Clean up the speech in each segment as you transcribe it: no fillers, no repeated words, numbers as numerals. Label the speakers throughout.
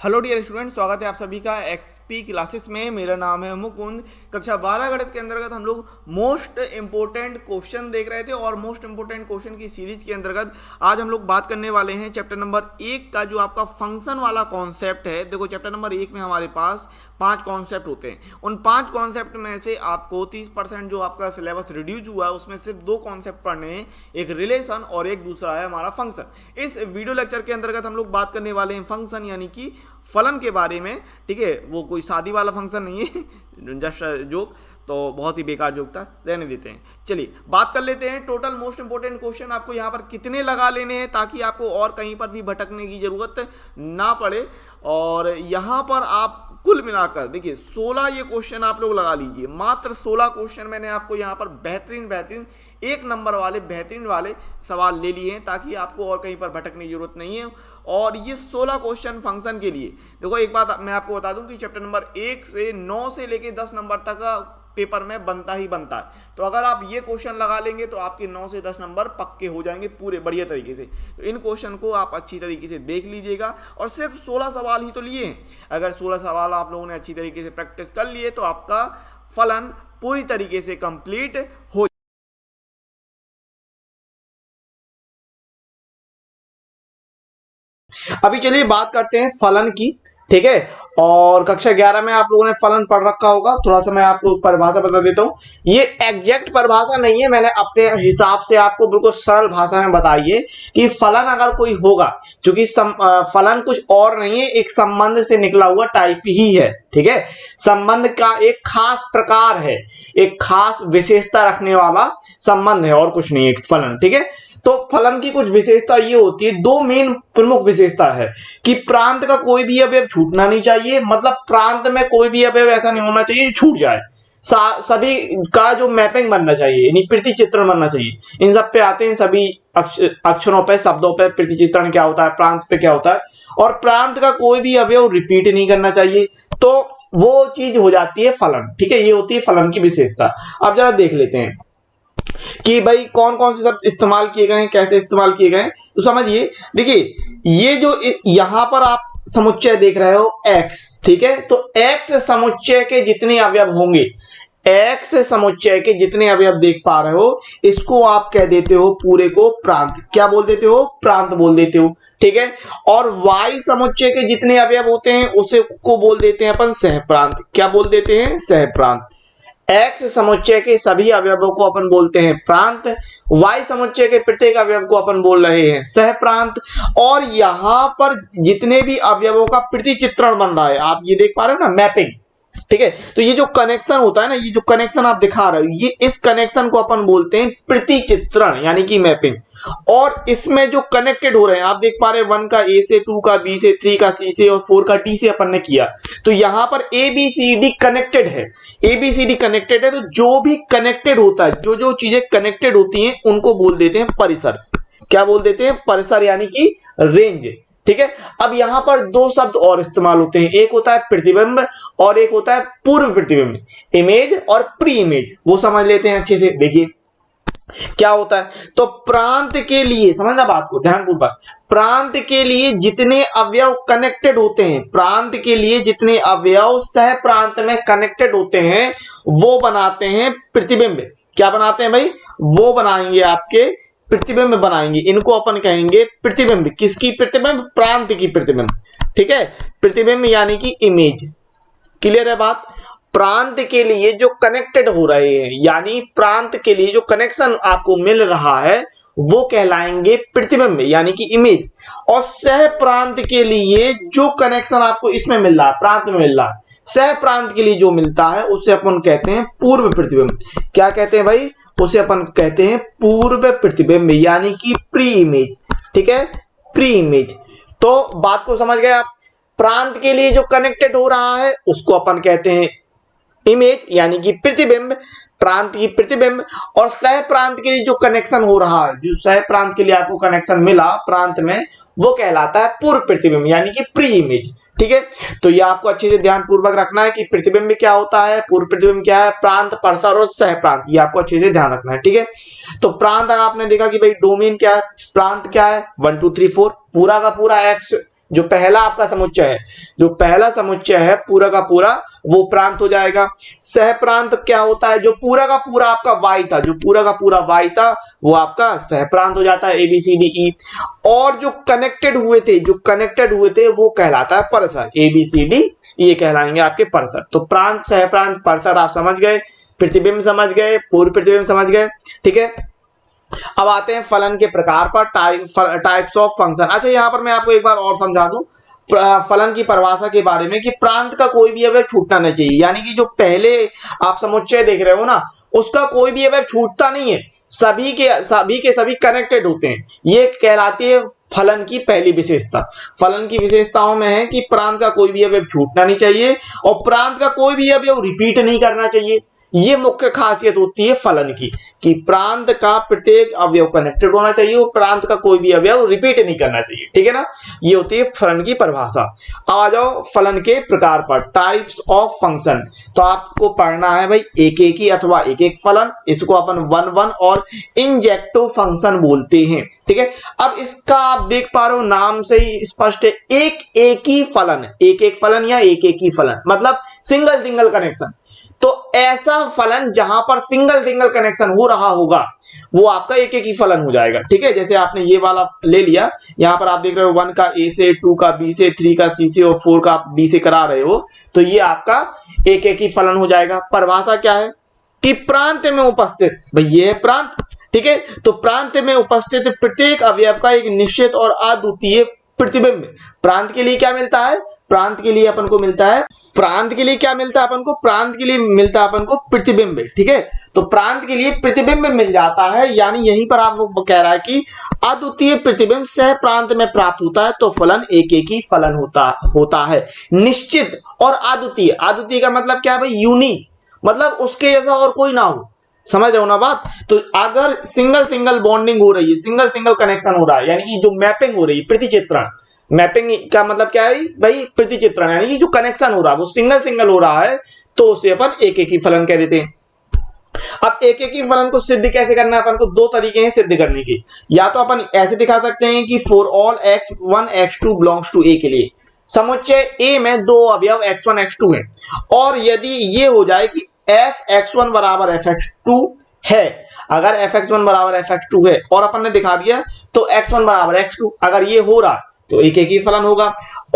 Speaker 1: Hello dear student, स्वागत है आप सभी का एक्सपी क्लासेस में। मेरा नाम है मुकुंद। कक्षा 12 गणित के अंतर्गत हम लोग मोस्ट इंपोर्टेंट क्वेश्चन देख रहे थे और मोस्ट इंपोर्टेंट क्वेश्चन की सीरीज के अंतर्गत आज हम लोग बात करने वाले हैं चैप्टर नंबर 1 का, जो आपका फंक्शन वाला कॉन्सेप्ट है। देखो, चैप्टर नंबर 1 में हमारे पास 5 कॉन्सेप्ट होते हैं। उन 5 कॉन्सेप्ट में से आपको 30% जो आपका सिलेबस रिड्यूस हुआ है उसमें सिर्फ 2 कॉन्सेप्ट पढ़ने हैं, एक रिलेशन और एक दूसरा है हमारा फंक्शन। इस वीडियो लेक्चर के अंतर्गत हम लोग बात करने वाले हैं फंक्शन यानी कि फलन के बारे में। ठीक है, वो कोई शादी वाला फंक्शन नहीं है, जस्ट जोक, तो बहुत ही बेकार जोक था, रहने देते हैं। चलिए बात कर लेते हैं। टोटल मोस्ट इंपोर्टेंट क्वेश्चन आपको यहाँ पर कितने लगा लेने हैं ताकि आपको और कहीं पर भी भटकने की जरूरत ना पड़े। और यहाँ पर आप कुल मिलाकर देखिए 16 ये क्वेश्चन आप लोग लगा लीजिए। मात्र 16 क्वेश्चन मैंने आपको यहाँ पर बेहतरीन 1 नंबर वाले बेहतरीन वाले सवाल ले लिए हैं ताकि आपको और कहीं पर भटकने की जरूरत नहीं है। और ये 16 क्वेश्चन फंक्शन के लिए। देखो, एक बात मैं आपको बता दूं कि चैप्टर नंबर 1 से 9 से लेके 10 नंबर तक का पेपर में बनता ही बनता है। तो अगर आप ये क्वेश्चन लगा लेंगे तो आपके 9 से 10 नंबर पक्के हो जाएंगे पूरे बढ़िया तरीके से। तो इन क्वेश्चन को आप अच्छी तरीके से देख लीजिएगा। और सिर्फ 16 सवाल ही तो लिए हैं। अगर 16 सवाल आप लोगों ने अच्छी तरीके से प्रैक्टिस कर लिए तो आपका फलन पूरी तरीके से कंप्लीट हो। अभी चलिए बात करते हैं फलन की। ठीक है, और कक्षा 11 में आप लोगों ने फलन पढ़ रखा होगा। थोड़ा सा मैं आपको परिभाषा बता देता हूं। ये एग्जैक्ट परिभाषा नहीं है, मैंने अपने हिसाब से आपको बिल्कुल सरल भाषा में बताइए कि फलन अगर कोई होगा, क्योंकि फलन कुछ और नहीं है, एक संबंध से निकला हुआ टाइप ही है। ठीक है, संबंध का एक खास प्रकार है, एक खास विशेषता रखने वाला संबंध है और कुछ नहीं है फलन। ठीक है, तो फलन की कुछ विशेषता ये होती है, 2 मेन प्रमुख विशेषता है कि प्रांत का कोई भी अवयव छूटना नहीं चाहिए। मतलब प्रांत में कोई भी अवयव ऐसा नहीं होना चाहिए जो छूट जाए। सभी का जो मैपिंग बनना चाहिए, यानी प्रतिचित्रण बनना चाहिए। इन सब पे आते हैं, सभी अक्षरों पे, शब्दों पे प्रतिचित्रण क्या होता है, प्रांत पे क्या होता है। और प्रांत का कोई भी अवयव रिपीट नहीं करना चाहिए, तो वो चीज हो जाती है फलन। ठीक है, ये होती है फलन की विशेषता। अब जरा देख लेते हैं कि भाई कौन कौन से शब्द इस्तेमाल किए गए हैं, कैसे इस्तेमाल किए गए हैं। तो समझिए, देखिए ये जो यहां पर आप समुच्चय देख रहे हो x, ठीक है, तो x समुच्चय के जितने अवयव होंगे, x समुच्चय के जितने अवयव देख पा रहे हो, इसको आप कह देते हो पूरे को प्रांत। क्या बोल देते हो? प्रांत बोल देते हो। ठीक है, और y समुच्चय के जितने अवयव होते हैं उसे को बोल देते हैं अपन सहप्रांत। क्या बोल देते हैं? सहप्रांत। x समुच्चय के सभी अवयवों को अपन बोलते हैं प्रांत, y समुच्चय के प्रत्येक अवयव को अपन बोल रहे हैं सहप्रांत। और यहां पर जितने भी अवयवों का प्रतिचित्रण बन रहा है, आप ये देख पा रहे हो ना, मैपिंग। ठीक है, तो ये जो कनेक्शन होता है ना, ये जो कनेक्शन आप दिखा रहे हो, ये इस कनेक्शन को अपन बोलते हैं प्रतिचित्रण यानी कि मैपिंग। और इसमें जो कनेक्टेड हो रहे हैं, आप देख पा रहे हैं 1 का ए से, 2 का बी से, 3 का सी से और 4 का डी से अपन ने किया। तो यहां पर A B C D connected है, A B C D connected है। तो जो भी कनेक्टेड होता है, जो जो चीजें कनेक्टेड होती हैं उनको बोल देते हैं परिसर। क्या बोल देते हैं? परिसर यानी कि रेंज। ठीक है, अब यहां पर 2 शब्द और इस्तेमाल होते हैं, एक होता है प्रतिबिंब और एक होता है पूर्व प्रतिबिंब, इमेज और प्री इमेज। वो समझ लेते हैं अच्छे से। देखिए क्या होता है। तो प्रांत के लिए, समझना बात को ध्यानपूर्वक, प्रांत के लिए जितने अवयव कनेक्टेड होते हैं, प्रांत के लिए जितने अवयव सह प्रांत में कनेक्टेड होते हैं वो बनाते हैं प्रतिबिंब। क्या बनाते हैं भाई? वो बनाएंगे आपके प्रतिबिंब बनाएंगे। इनको अपन कहेंगे प्रतिबिंब। किसकी प्रतिबिंब? प्रांत की प्रतिबिंब। ठीक है, प्रतिबिंब यानी कि इमेज। क्लियर है बात? प्रांत के लिए जो कनेक्टेड हो रहे हैं, यानी प्रांत के लिए जो कनेक्शन आपको मिल रहा है वो कहलाएंगे प्रतिबिंब यानी कि इमेज। और सह प्रांत के लिए जो कनेक्शन आपको इसमें मिल रहा है, प्रांत में मिल रहा है, सह प्रांत के लिए जो मिलता है उसे अपन कहते हैं पूर्व प्रतिबिंब। क्या कहते हैं भाई? उसे अपन कहते हैं पूर्व प्रतिबिंब यानी कि प्री इमेज। ठीक है, प्री इमेज। तो बात को समझ गए आप? प्रांत के लिए जो कनेक्टेड हो रहा है उसको अपन कहते हैं इमेज यानी कि प्रतिबिंब, प्रांत की प्रतिबिंब। और सह प्रांत के लिए जो कनेक्शन हो रहा है, जो सह प्रांत के लिए आपको कनेक्शन मिला प्रांत में, वो कहलाता है पूर्व प्रतिबिंब यानी कि प्री इमेज। ठीक है, तो ये आपको अच्छे से ध्यान पूर्वक रखना है कि प्रतिबिंब क्या होता है, पूर्व प्रतिबिंब क्या है, प्रांत, परिसर और सह प्रांत, ये आपको अच्छे से ध्यान रखना है। ठीक है, तो प्रांत आपने देखा कि भाई डोमेन क्या है, प्रांत क्या है, 1 2 3 4 पूरा का पूरा एक्स जो पहला आपका समुच्चय है, जो पहला समुच्चय है पूरा का पूरा वो प्रांत हो जाएगा। सह प्रांत क्या होता है, जो पूरा का पूरा आपका वाई था, जो पूरा का पूरा वाई था वो आपका सह प्रांत हो जाता है, A B C D E. और जो कनेक्टेड हुए थे, जो कनेक्टेड हुए थे वो कहलाता है परसर, ए बी सी डी ये कहलाएंगे आपके परसर। तो प्रांत, सह प्रांत, परसर आप समझ गए, प्रतिबिंब समझ गए, पूर्व प्रतिबिंब समझ गए, ठीक है। अब आते हैं फलन के प्रकार पर, टाइप्स ऑफ फंक्शन। अच्छा यहां पर मैं आपको एक बार और समझा दूं फलन की परिभाषा के बारे में कि प्रांत का कोई भी अवयव छूटना नहीं चाहिए, यानी कि जो पहले आप समुच्चय देख रहे हो ना उसका कोई भी अवयव छूटता नहीं है, सभी के सभी कनेक्टेड होते हैं। ये कहलाती है फलन की पहली विशेषता। फलन की विशेषताओं में है कि प्रांत का कोई भी अवयव छूटना नहीं चाहिए और प्रांत का कोई भी अवयव रिपीट नहीं करना चाहिए। ये मुख्य खासियत होती है फलन की कि प्रांत का प्रत्येक अवयव कनेक्टेड होना चाहिए और प्रांत का कोई भी अवयव रिपीट नहीं करना चाहिए, ठीक है ना। ये होती है फलन की परिभाषा। अब आ जाओ फलन के प्रकार पर, टाइप्स ऑफ फंक्शन। तो आपको पढ़ना है भाई एक एक ही अथवा एक एक फलन, इसको अपन वन वन और इंजेक्टिव फंक्शन बोलते हैं, ठीक है। अब इसका आप देख पा रहे हो नाम से ही स्पष्ट है, एक एक ही फलन, एक एक फलन या एक एक ही फलन मतलब सिंगल सिंगल कनेक्शन। तो ऐसा फलन जहां पर सिंगल सिंगल कनेक्शन हो रहा होगा वो आपका एक एक ही फलन हो जाएगा, ठीक है। जैसे आपने ये वाला ले लिया, यहां पर आप देख रहे हो 1 का ए से, 2 का बी से, 3 का सी से और 4 का आप डी से करा रहे हो, तो ये आपका एक एक ही फलन हो जाएगा। परिभाषा क्या है कि प्रांत में उपस्थित, भाई ये है प्रांत, ठीक है। तो प्रांत में उपस्थित प्रत्येक अवयव का एक निश्चित और अद्वितीय प्रतिबिंब। प्रांत के लिए क्या मिलता है, प्रांत के लिए अपन को मिलता है, प्रांत के लिए क्या मिलता है अपन को, प्रांत के लिए मिलता है अपन को प्रतिबिंब, ठीक है। तो प्रांत के लिए प्रतिबिंब मिल जाता है, यानी यहीं पर आपको कह रहा है कि अद्वितीय प्रतिबिंब सह प्रांत में प्राप्त होता है तो फलन एक एक ही फलन होता है, निश्चित और अद्वितीय। अद्वितीय का मतलब क्या है भाई, यूनिक, मतलब उसके जैसा और कोई ना हो, समझ रहे हो ना बात। तो अगर सिंगल सिंगल बॉन्डिंग हो रही है, सिंगल सिंगल कनेक्शन हो रहा है, यानी कि जो मैपिंग हो रही है, प्रतिचित्रण, मैपिंग का मतलब क्या है भाई, प्रतिचित्रण, यानी कि जो कनेक्शन हो रहा है वो सिंगल सिंगल हो रहा है तो उसे अपन एक एक ही फलन कह देते हैं। अब एक एक ही फलन को सिद्ध कैसे करना है, अपन को दो तरीके हैं सिद्ध करने के। या तो अपन ऐसे दिखा सकते हैं कि for all x1 x2 belongs to a के लिए समुच्चय a में दो अवयव x1 x2 हैं, और यदि ये हो जाए कि fx1 बराबर fx2 है, अगर fx1 बराबर fx2 है और अपन ने दिखा दिया तो x1 बराबर x2, अगर ये हो रहा तो एक एक ही फलन होगा।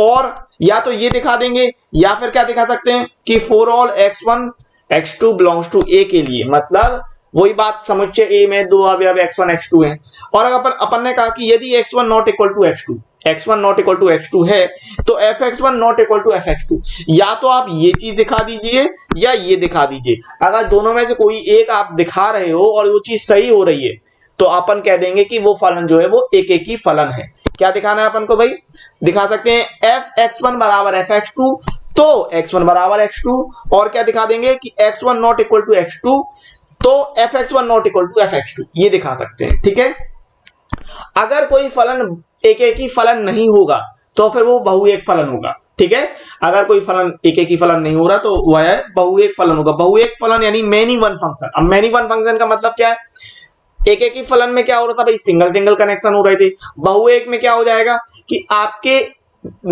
Speaker 1: और या तो ये दिखा देंगे या फिर क्या दिखा सकते हैं कि for all x1 x2 belongs to a के लिए, मतलब वही बात समुच्चय a में दो अवयव x1 x2 हैं, और अगर अपन ने कहा कि यदि x1 not equal to x2, x1 not equal to x2 है तो fx1 not equal to fx2, या तो आप ये चीज दिखा दीजिए या ये दिखा दीजिए। अगर दोनों में से कोई एक आप दिखा रहे हो और वो चीज सही हो रही है तो अपन कह देंगे कि वो फलन जो है वो एक एक ही फलन है। क्या दिखाना है अपन को भाई, दिखा सकते हैं fx1 बराबर fx2 तो x1 बराबर x2, और क्या दिखा देंगे कि x1 not equal to x2 तो fx1 not equal to fx2, ये दिखा सकते हैं, ठीक है। अगर कोई फलन एक एक ही फलन नहीं होगा तो फिर वो बहुएक फलन होगा, ठीक है। अगर कोई फलन एक एक ही फलन नहीं हो रहा तो वह है बहुएक फलन होगा। बहुएक फलन यानी मेनी वन फंक्शन। अब मेनी वन फंक्शन का मतलब क्या है, एक एक ही फलन में क्या हो रहा था भाई, सिंगल सिंगल कनेक्शन हो रहे थे। बहुएक में क्या हो जाएगा कि आपके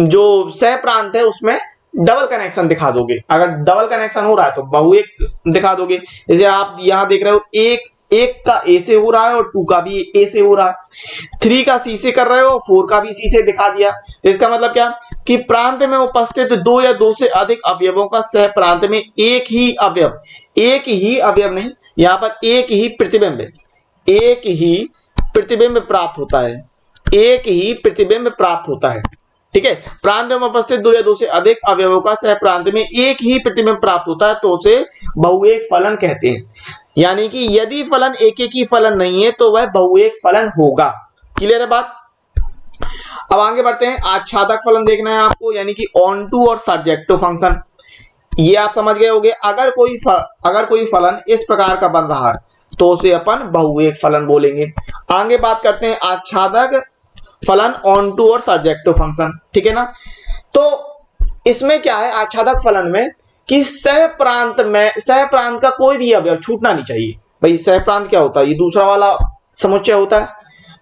Speaker 1: जो सह प्रांत है उसमें डबल कनेक्शन दिखा दोगे। अगर डबल कनेक्शन हो रहा है तो बहुएक दिखा दोगे। जैसे आप यहां देख रहे हो एक का ए से हो रहा है और 2 का भी ए से हो रहा है, 3 का सी से कर रहे हो, 4 का भी सी से दिखा दिया। तो इसका मतलब क्या कि प्रांत में उपस्थित दो या दो से अधिक अवयवों का सह प्रांत में एक ही अवयव नहीं, यहां पर एक ही प्रतिबिंब है, एक ही प्रतिबिंब प्राप्त होता है, एक ही प्रतिबिंब प्राप्त होता है, ठीक है। प्रांत में उपस्थित दो या दो से अधिक अवयवों का सह प्रांत में एक ही प्रतिबिंब प्राप्त होता है तो उसे बहुएक फलन कहते हैं। यानी कि यदि फलन एक एक ही फलन नहीं है तो वह बहुएक फलन होगा। क्लियर है बात। अब आगे बढ़ते हैं, आच्छादक फलन देखना है आपको, यानी कि ऑन टू और सब्जेक्टिव फंक्शन। ये आप समझ गए होंगे। अगर कोई फलन इस प्रकार का बन रहा है तो उसे अपन बहुएक फलन बोलेंगे। आगे बात करते हैं आच्छादक फलन ऑन टू और सब्जेक्टिव फंक्शन, ठीक है ना। तो इसमें क्या है आच्छादक फलन में कि सह प्रांत का कोई भी अवयव छूटना नहीं चाहिए। भाई सह प्रांत क्या होता है, ये दूसरा वाला समुच्चय होता है।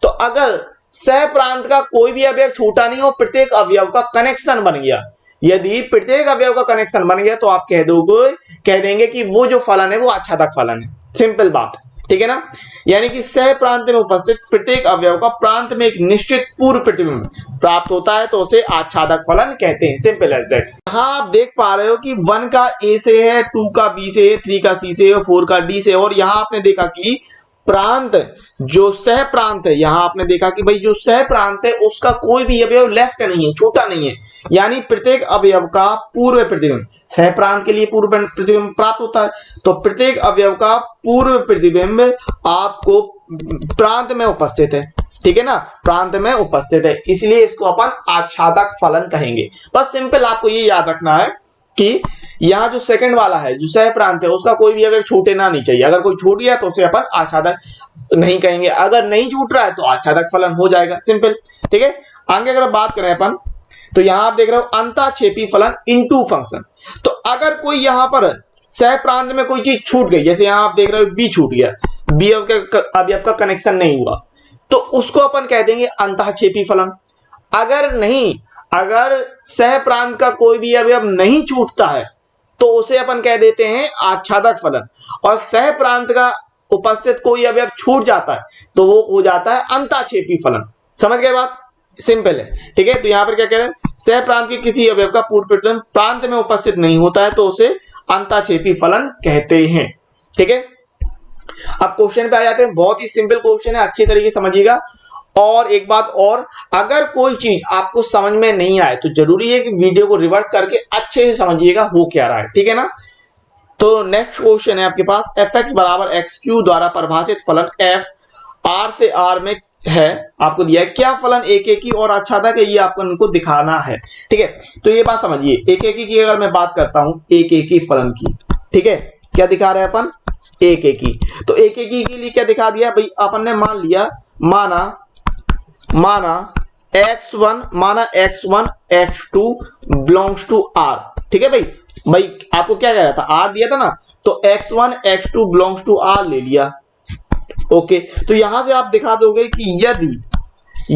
Speaker 1: तो अगर सह प्रांत का कोई भी अवयव छूटा नहीं हो, प्रत्येक अवयव का कनेक्शन बन गया। यदि प्रत्येक अवयव का कनेक्शन बन गया तो आप कह देंगे कि वो जो फलन है वो आच्छादक फलन है। सिंपल बात, ठीक है ना। यानी कि सह प्रांत में उपस्थित प्रत्येक अवयव का प्रांत में एक निश्चित पूर्व प्रतिबिंब प्राप्त होता है तो उसे आच्छादक फलन कहते हैं। Simple as that. यहां आप देख पा रहे हो कि 1 का ए से है, 2 का बी से है, 3 का सी से है, 4 का डी से, और यहां आपने देखा कि प्रांत जो सह प्रांत है, यहां आपने देखा कि भाई जो सह प्रांत है उसका कोई भी अवयव लेफ्ट नहीं है, छूटा नहीं है। यानी प्रत्येक अवयव का पूर्व प्रतिबिंब, सह प्रांत के लिए पूर्व प्रतिबिंब प्राप्त होता है, तो प्रत्येक अवयव का पूर्व प्रतिबिंब आपको प्रांत में उपस्थित है, ठीक है ना, प्रांत में उपस्थित है, इसलिए इसको अपन आच्छादक फलन कहेंगे। बस सिंपल आपको ये याद रखना है कि यहाँ जो सेकंड वाला है जो सह प्रांत है उसका कोई भी अगर छूटना नहीं चाहिए, अगर कोई छूट गया तो उसे अपन आच्छादक नहीं कहेंगे, अगर नहीं छूट रहा है तो आच्छादक फलन हो जाएगा। सिंपल, ठीक है। आगे अगर बात करें अपन तो यहां आप देख रहे हो अंतःक्षेपी फलन इनटू फंक्शन। तो अगर कोई यहां पर सह प्रांत में कोई चीज छूट गई, जैसे यहां आप देख रहे हो बी छूट गया, बी अवयव का कनेक्शन नहीं हुआ, तो उसको अपन कह देंगे अंतःक्षेपी फलन। अगर नहीं, अगर सह प्रांत का कोई भी अवयव नहीं छूटता है तो उसे अपन कह देते हैं आच्छादक फलन, और सह प्रांत का उपस्थित कोई अवयव छूट जाता है तो वो हो जाता है अंतःक्षेपी फलन। समझ गए बात? सिंपल है, ठीक है। तो यहां पर क्या कह रहे हैं, सह प्रांत के किसी अवयव का पूर्व प्रतिबिंब प्रांत में उपस्थित नहीं होता है तो उसे अंतःक्षेपी फलन कहते हैं, ठीक है। अब क्वेश्चन पे आ जाते हैं। बहुत ही सिंपल क्वेश्चन है, अच्छी तरीके से समझिएगा। और एक बात और, अगर कोई चीज आपको समझ में नहीं आए तो जरूरी है कि वीडियो को रिवर्स करके अच्छे से समझिएगा हो क्या रहा है, ठीक है ना। तो नेक्स्ट क्वेश्चन है आपके पास, एफ एक्स बराबर एक्स क्यू द्वारा परिभाषित फलन एफ आर से आर में है, आपको दिया है क्या फलन एक एक की और आच्छादक है, ये आपको इनको दिखाना है, ठीक है। तो ये बात समझिए, एक एक की अगर मैं बात करता हूं एक एक की फलन की, ठीक है, क्या दिखा रहे हैं अपन, एक एक की। तो एक एक के लिए क्या दिखा दिया भाई, अपन ने मान लिया, माना x1, माना x1 x2 belongs to r, ठीक है भाई आपको क्या कह रहा था, r दिया था ना, तो x1 x2 belongs to r ले लिया। ओके, तो यहां से आप दिखा दोगे कि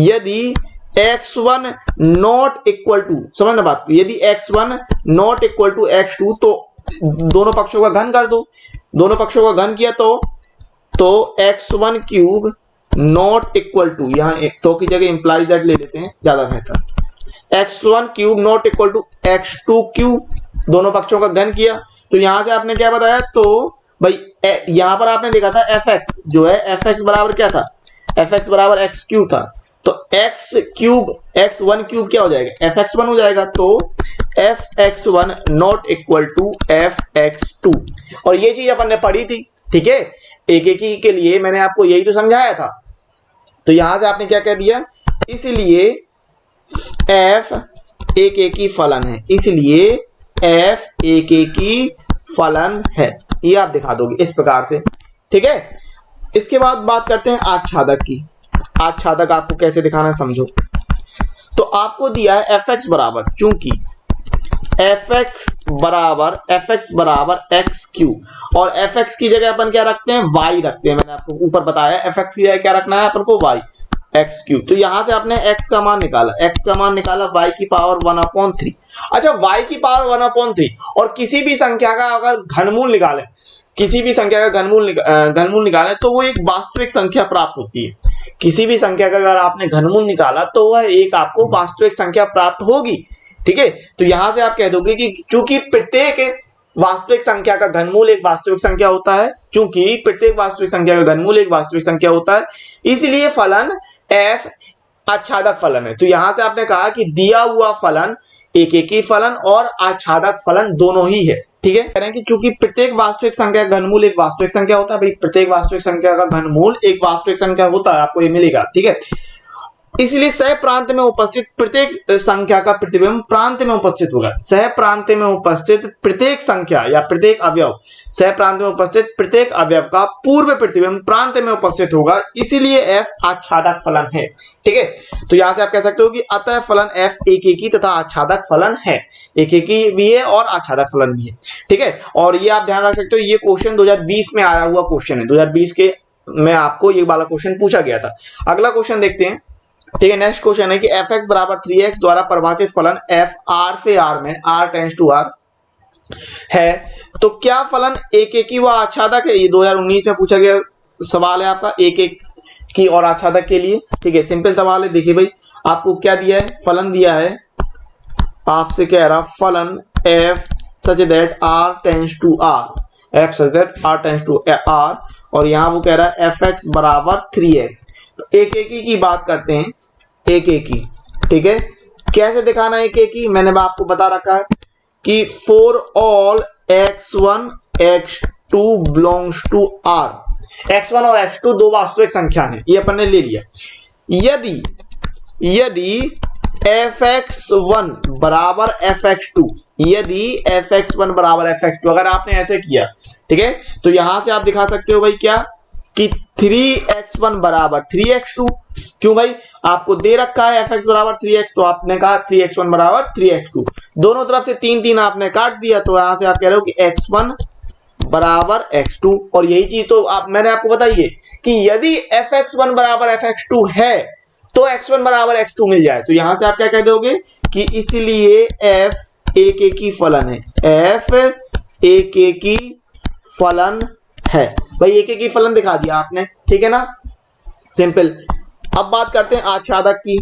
Speaker 1: यदि x1 नॉट इक्वल टू, समझना बात, यदि x1 not equal to x2 तो दोनों पक्षों का घन कर दो, दोनों पक्षों का घन किया तो x1 cube not equal to, यहां एक तो की जगह इंप्लाइज दैट ले लेते हैं, ज्यादा बेहतर, x1 cube not equal to x2 cube, दोनों पक्षों का घन किया। तो यहां से आपने क्या बताया, तो भाई यहां पर आपने देखा था fx जो है, fx बराबर क्या था, fx बराबर x क्यूब था, तो x क्यूब x1 क्यूब क्या हो जाएगा, fx1 हो जाएगा, तो fx1 not equal to fx2। और ये चीज अपन ने पढ़ी थी, ठीक है, एक एक के लिए मैंने आपको यही तो समझाया था। तो यहां से आपने क्या कह दिया, इसलिए f एक एक की फलन है, इसलिए f एक एक की फलन है, ये आप दिखा दोगे इस प्रकार से, ठीक है। इसके बाद बात करते हैं आच्छादक की। आच्छादक आपको कैसे दिखाना है समझो। तो आपको दिया है fx बराबर, चूंकि fx बराबर x क्यूब, और fx की जगह अपन क्या रखते हैं, y रखते हैं, मैंने आपको ऊपर बताया fx की जगह क्या रखना है अपन को, y, x क्यूब। तो यहां से आपने x का मान निकाला, y की पावर 1/3। अच्छा, y की पावर 1/3, और किसी भी संख्या का अगर घनमूल निकालें, किसी भी संख्या का घनमूल निकालें तो वो एक वास्तविक संख्या प्राप्त होती है। किसी भी संख्या का अगर आपने घनमूल निकाला तो वह एक आपको वास्तविक संख्या प्राप्त होगी, ठीक है। तो यहां से आप कह दोगे कि चूंकि प्रत्येक वास्तविक संख्या का घनमूल एक वास्तविक संख्या होता है, चूंकि प्रत्येक वास्तविक संख्या का घनमूल एक वास्तविक संख्या होता है, इसलिए फलन f आच्छादक फलन है। तो यहां से आपने कहा कि दिया हुआ फलन एक एक ही फलन और आच्छादक फलन दोनों ही है, ठीक है। कह रहे हैं कि चूंकि प्रत्येक वास्तविक संख्या का घनमूल एक वास्तविक संख्या होता है, भाई प्रत्येक वास्तविक संख्या का घनमूल एक वास्तविक संख्या होता है, आपको ये मिलेगा, ठीक है। इसलिए सह प्रांत में उपस्थित प्रत्येक संख्या का प्रतिबिंब प्रांत में उपस्थित होगा। सह प्रांत में उपस्थित प्रत्येक संख्या या प्रत्येक अवयव, सह प्रांत में उपस्थित प्रत्येक अवयव का पूर्व प्रतिबिंब प्रांत में उपस्थित होगा, इसीलिए f आच्छादक फलन है, ठीक है। तो यहां से आप कह सकते हो कि अतः फलन f एक एक ही तथा आच्छादक फलन है, एक एक ही भी है और आच्छादक फलन भी है, ठीक है। और ये आप ध्यान रख सकते हो, ये क्वेश्चन 2020 में आया हुआ क्वेश्चन है, 2020 के में आपको ये वाला क्वेश्चन पूछा गया था। अगला क्वेश्चन देखते हैं। ठीक है। नेक्स्ट क्वेश्चन है कि एफ एक्स बराबर 3x द्वारा परिभाषित फलन एफ आर से आर में r टेंड्स टू आर है, तो क्या फलन एक की व आच्छादक है? ये 2019 में पूछा गया सवाल है आपका, एक की और आच्छादक के लिए। ठीक है, सिंपल सवाल है। देखिए भाई, आपको क्या दिया है, फलन दिया है, आपसे कह रहा फलन f such that r tends to r, f such that r tends to r, और यहां वो कह रहा है fx बराबर 3x। तो एक की बात करते हैं, एक की। ठीक है, कैसे दिखाना एक की, मैंने आपको बता रखा है कि for all x1 x2 belongs to r, x1 और x2 दो वास्तविक संख्या है, ये अपन ने ले लिया। यदि fx1 बराबर fx2, यदि fx1 बराबर fx2, अगर आपने ऐसे किया, ठीक है, तो यहां से आप दिखा सकते हो भाई क्या कि 3x1 बराबर 3x2। क्यों भाई, आपको दे रखा है fx बराबर 3x, तो आपने कहा 3x1 बराबर 3x2, दोनों तरफ से 3 आपने काट दिया, तो यहां से आप कह रहे हो कि x1 बराबर x2। और यही चीज तो मैंने आपको बताई है कि यदि fx1 बराबर fx2 है तो x1 बराबर x2 मिल जाए, तो यहां से आप क्या कह दोगे कि इसलिए f एक की फलन है, f एक की फलन है। भाई एक की फलन दिखा दिया आपने, ठीक है ना, सिंपल। अब बात करते हैं आच्छादक की।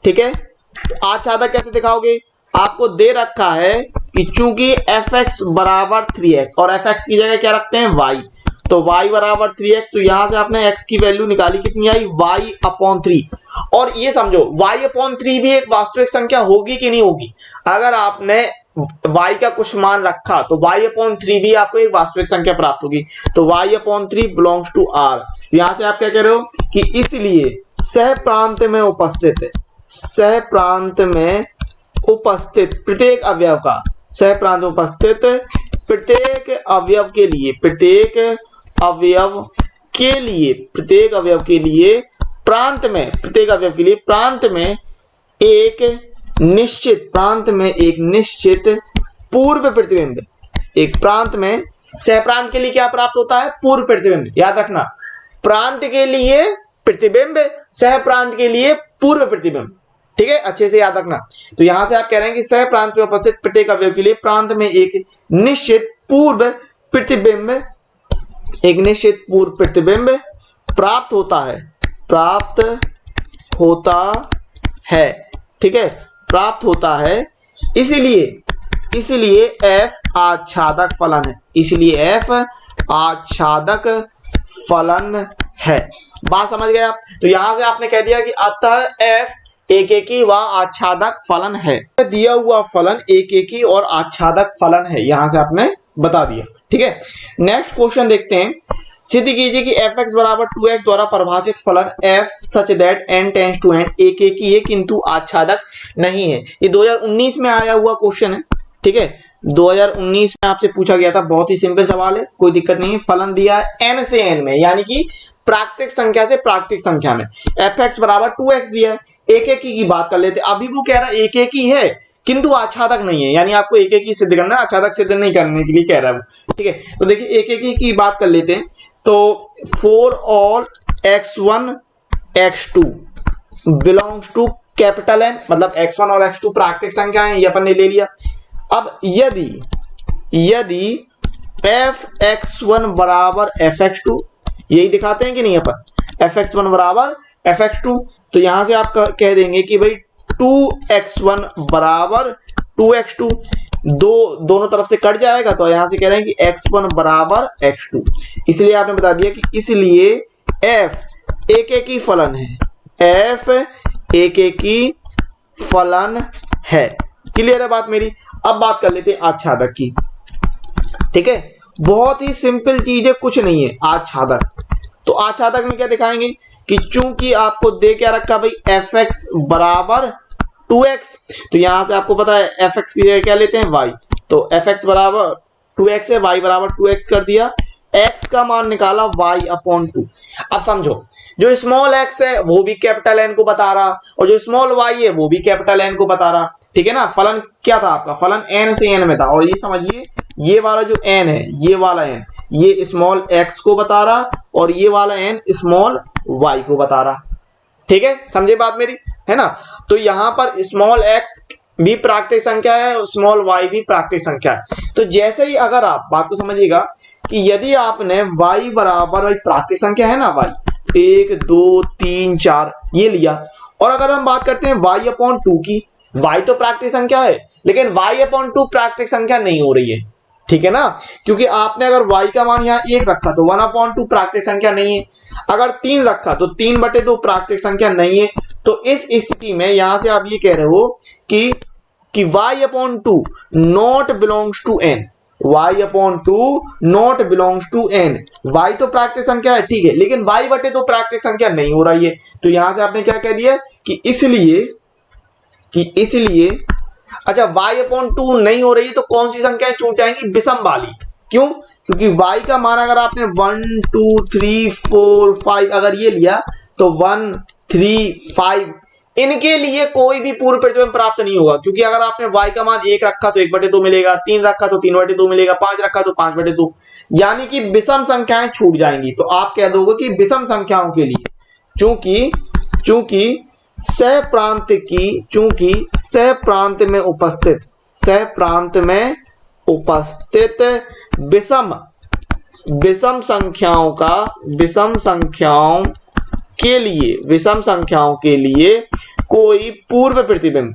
Speaker 1: ठीक है, तो आच्छादक कैसे दिखाओगे, आपको दे रखा है कि चूंकि fx बराबर 3x और fx की जगह क्या रखते हैं y, तो y बराबर 3x, तो यहां से आपने x की वैल्यू निकाली, कितनी आई, y/3। और ये समझो y/3 भी एक वास्तविक संख्या होगी कि नहीं होगी, अगर आपने y का कुछ मान रखा तो y/3 भी आपको एक वास्तविक संख्या प्राप्त होगी, तो y/3 बिलोंग्स टू r। यहां से आप क्या कह रहे हो कि इसलिए सह प्रांत में उपस्थित प्रत्येक अवयव का, सह प्रांत में उपस्थित प्रत्येक अवयव के लिए प्रांत में एक निश्चित पूर्व प्रतिबिंब, एक प्रांत में सह प्रांत के लिए क्या प्राप्त होता है, पूर्व प्रतिबिंब। याद रखना, प्रांत के लिए प्रतिबिंब, सह प्रांत के लिए पूर्व प्रतिबिंब। ठीक है, अच्छे से याद रखना। तो यहां से आप कह रहे हैं कि सह प्रांत में उपस्थित प्रत्येक अवयव के लिए प्रांत में एक निश्चित पूर्व प्रतिबिंब प्राप्त होता है। इसलिए f आच्छादक फलन है। बात समझ गए आप? तो यहां से आपने कह दिया कि अतः f एक की व आच्छादक फलन है, दिया हुआ फलन एक की और आच्छादक फलन है, यहां से आपने बता दिया। ठीक है, नेक्स्ट क्वेश्चन देखते हैं। सिद्ध कीजिए कि fx बराबर 2x द्वारा परिभाषित फलन f such that n tends to n एक की है किंतु आच्छादक नहीं है। ये 2019 में आया हुआ क्वेश्चन है। ठीक है, 2019 में आपसे पूछा गया था, बहुत ही सिंपल सवाल है, कोई दिक्कत नहीं है। फलन दिया है n से n में, यानी कि प्राकृतिक संख्या से प्राकृतिक संख्या में। fx बराबर 2x दिया है, एक की बात कर लेते। अभी वो कह रहा है एक की है किंतु आच्छादक नहीं है, यानी आपको एक की सिद्ध करना है, आच्छादक सिद्ध नहीं करने के लिए कह रहा है वो। ठीक है, तो देखिए एक की बात कर लेते हैं। तो for all x1 x2 belongs to capital N, मतलब x1 और x2 प्राकृतिक संख्या है, ये अपन ने ले लिया। अब यदि fx1 बराबर fx2, यही दिखाते हैं कि नहीं अपन, fx1 बराबर fx2, तो यहां से आप कह देंगे कि भाई 2x1 बराबर 2x2, दोनों तरफ से कट जाएगा, तो यहां से कह रहे हैं कि x1 बराबर x2। इसलिए आपने बता दिया कि इसलिए f एक की फलन है। क्लियर है बात मेरी? अब बात कर लेते हैं आच्छादक की। ठीक है, बहुत ही सिंपल चीज है, कुछ नहीं है आच्छादक। तो आच्छादक में क्या दिखाएंगे कि चूंकि आपको दे क्या रखा भाई, fx बराबर 2x, तो यहां से आपको पता है fx की क्या लेते हैं, y, तो fx बराबर 2x है, y बराबर 2x कर दिया, x का मान निकाला y/2। अब समझो, जो स्मॉल x है वो भी कैपिटल N को बता रहा, और जो स्मॉल y है वो भी कैपिटल N को बता रहा। ठीक है ना, फलन क्या था आपका, फलन n से n में था, और ये समझिए ये वाला जो n है, ये वाला n, ये स्मॉल x को बता रहा, और ये वाला n स्मॉल y को बता रहा। ठीक है, समझे बात मेरी, है ना। तो यहाँ पर स्मॉल एक्स भी प्राकृतिक संख्या है और स्मॉल वाई भी प्राकृतिक संख्या है। तो जैसे ही अगर आप बात को समझिएगा कि यदि आपने y बराबर प्राकृतिक संख्या है ना, y 1 2 3 4 ये लिया, और अगर हम बात करते हैं y अपॉन 2 की, y तो प्राकृतिक संख्या है लेकिन y अपॉन 2 प्राकृतिक संख्या नहीं हो रही है, ठीक है ना, क्योंकि आपने अगर y का मान यहाँ 1 रखा तो 1 अपॉन 2 प्राकृतिक संख्या नहीं है, अगर 3 रखा तो 3/2 प्राकृतिक संख्या नहीं है। तो इस स्थिति में यहां से आप ये कह रहे हो कि y upon 2 not belongs to n, y upon 2 not belongs to n, y तो प्राकृतिक संख्या है ठीक है, लेकिन y/2 प्राकृतिक संख्या नहीं हो रही है। तो यहां से आपने क्या कह दिया कि इसलिए अच्छा y अपॉन 2 नहीं हो रही है तो कौन सी संख्याएं छूट जाएंगी, विषम वाली। क्यों, क्योंकि y का मान अगर आपने 1 2 3 4 5 अगर ये लिया तो 1 3 5 इनके लिए कोई भी पूर्व प्रतिबिंब प्राप्त नहीं होगा, क्योंकि अगर आपने y का मान 1 रखा तो 1/2 मिलेगा, 3 रखा तो 3/2 मिलेगा, 5 रखा तो 5/2, यानी कि विषम संख्याएं छूट जाएंगी। तो आप कह दोगे कि विषम संख्याओं के लिए चूंकि सह प्रांत में उपस्थित विषम संख्याओं के लिए कोई पूर्व प्रतिबिंब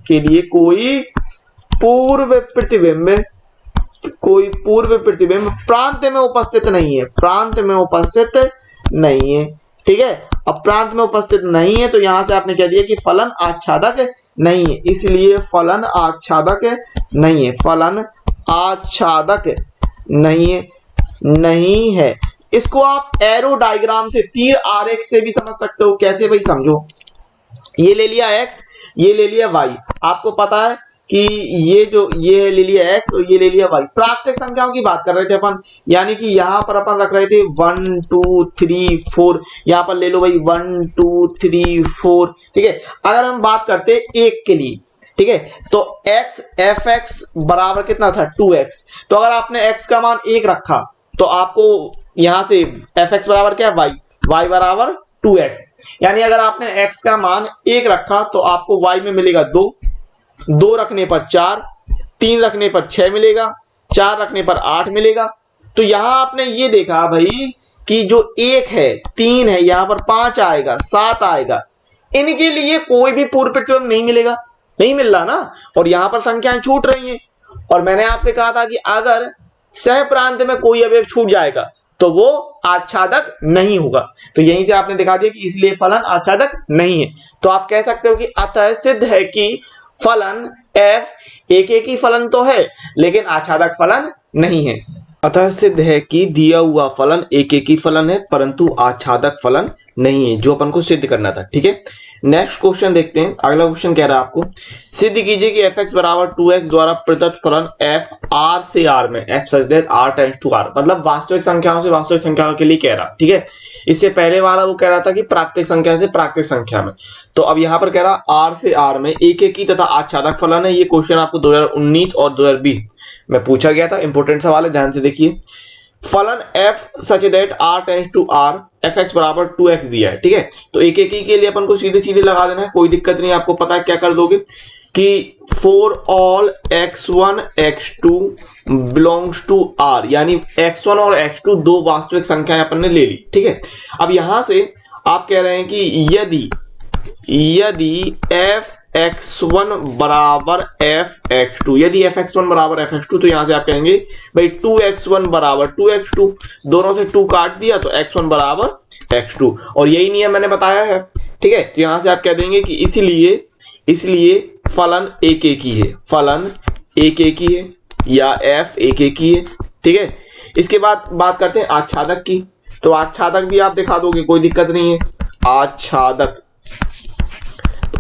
Speaker 1: प्रांत में उपस्थित नहीं है, ठीक है। अब प्रांत में उपस्थित नहीं है तो यहां से आपने कह दिया कि फलन आच्छादक नहीं है, इसलिए फलन आच्छादक नहीं है। इसको आप एरो डायग्राम से, तीर आरेख से भी समझ सकते हो। कैसे भाई, समझो, ये ले लिया x, ये ले लिया y, आपको पता है कि ये ले लिया x और ये ले लिया y, प्राकृतिक संख्याओं की बात कर रहे थे अपन, यानी कि यहां पर अपन रख रहे थे 1 2 3 4, यहां पर ले लो भाई 1 2 3 4, ठीक है। अगर हम बात करते हैं 1 के लिए, ठीक है, तो x fx बराबर कितना था 2x, तो अगर आपने x का मान 1 रखा तो आपको यहां से fx बराबर क्या है y बराबर 2x, यानी अगर आपने x का मान 1 रखा तो आपको y में मिलेगा 2 रखने पर 4, 3 रखने पर 6 मिलेगा, 4 रखने पर 8 मिलेगा। तो यहां आपने ये देखा भाई कि जो 1 है 3 है, यहां पर 5 आएगा 7 आएगा, इनके लिए कोई भी पूर्व प्रतिबिंब नहीं मिलेगा, नहीं मिल रहा ना, और यहां पर संख्याएं छूट रही हैं। और मैंने आपसे कहा था कि अगर सह प्रांत में कोई अवयव छूट जाएगा तो वो आच्छादक नहीं होगा, तो यहीं से आपने दिखा दिया कि इसलिए फलन आच्छादक नहीं है। तो आप कह सकते हो कि अतः सिद्ध है कि फलन f एक ही फलन तो है लेकिन आच्छादक फलन नहीं है। अतः सिद्ध है कि दिया हुआ फलन एक ही फलन है परंतु आच्छादक फलन नहीं है, जो अपन को सिद्ध करना था, ठीक है। नेक्स्ट क्वेश्चन देखते हैं। अगला क्वेश्चन कह रहा है आपको सिद्ध कीजिए कि fx बराबर 2x द्वारा प्रदत्त फलन f r से r में f such that r tends to r, मतलब वास्तविक संख्याओं से वास्तविक संख्याओं के लिए कह रहा, ठीक है। इससे पहले वाला वो कह रहा था कि प्राकृतिक संख्या से प्राकृतिक संख्या में, तो अब यहाँ पर कह रहा r से r में एक ही तथा आच्छादक फलन है। ये क्वेश्चन आपको 2019 और 2020 में पूछा गया था, इंपोर्टेंट सवाल है, ध्यान से देखिए। फलन f such that r tends to r fx बराबर 2x दिया है, ठीक है। तो एक के लिए अपन को सीधे लगा देना है, कोई दिक्कत नहीं। आपको पता है क्या कर दोगे कि for all x1 x2 belongs to r, यानी x1 और x2 दो वास्तविक संख्याएं अपन ने ले ली, ठीक है। अब यहां से आप कह रहे हैं कि यदि fx1 बराबर fx2, यदि fx1 बराबर fx2, तो यहां से आप कहेंगे भाई 2x1 बराबर 2x2, दोनों से 2 काट दिया तो x1 बराबर x2, और यही नियम मैंने बताया है, ठीक है। तो यहां से आप कह देंगे कि इसलिए फलन एक ही है, फलन एक ही है या f एक ही है, ठीक है। इसके बाद बात करते हैं आच्छादक की, तो आच्छादक भी आप दिखा दोगे, कोई दिक्कत नहीं है।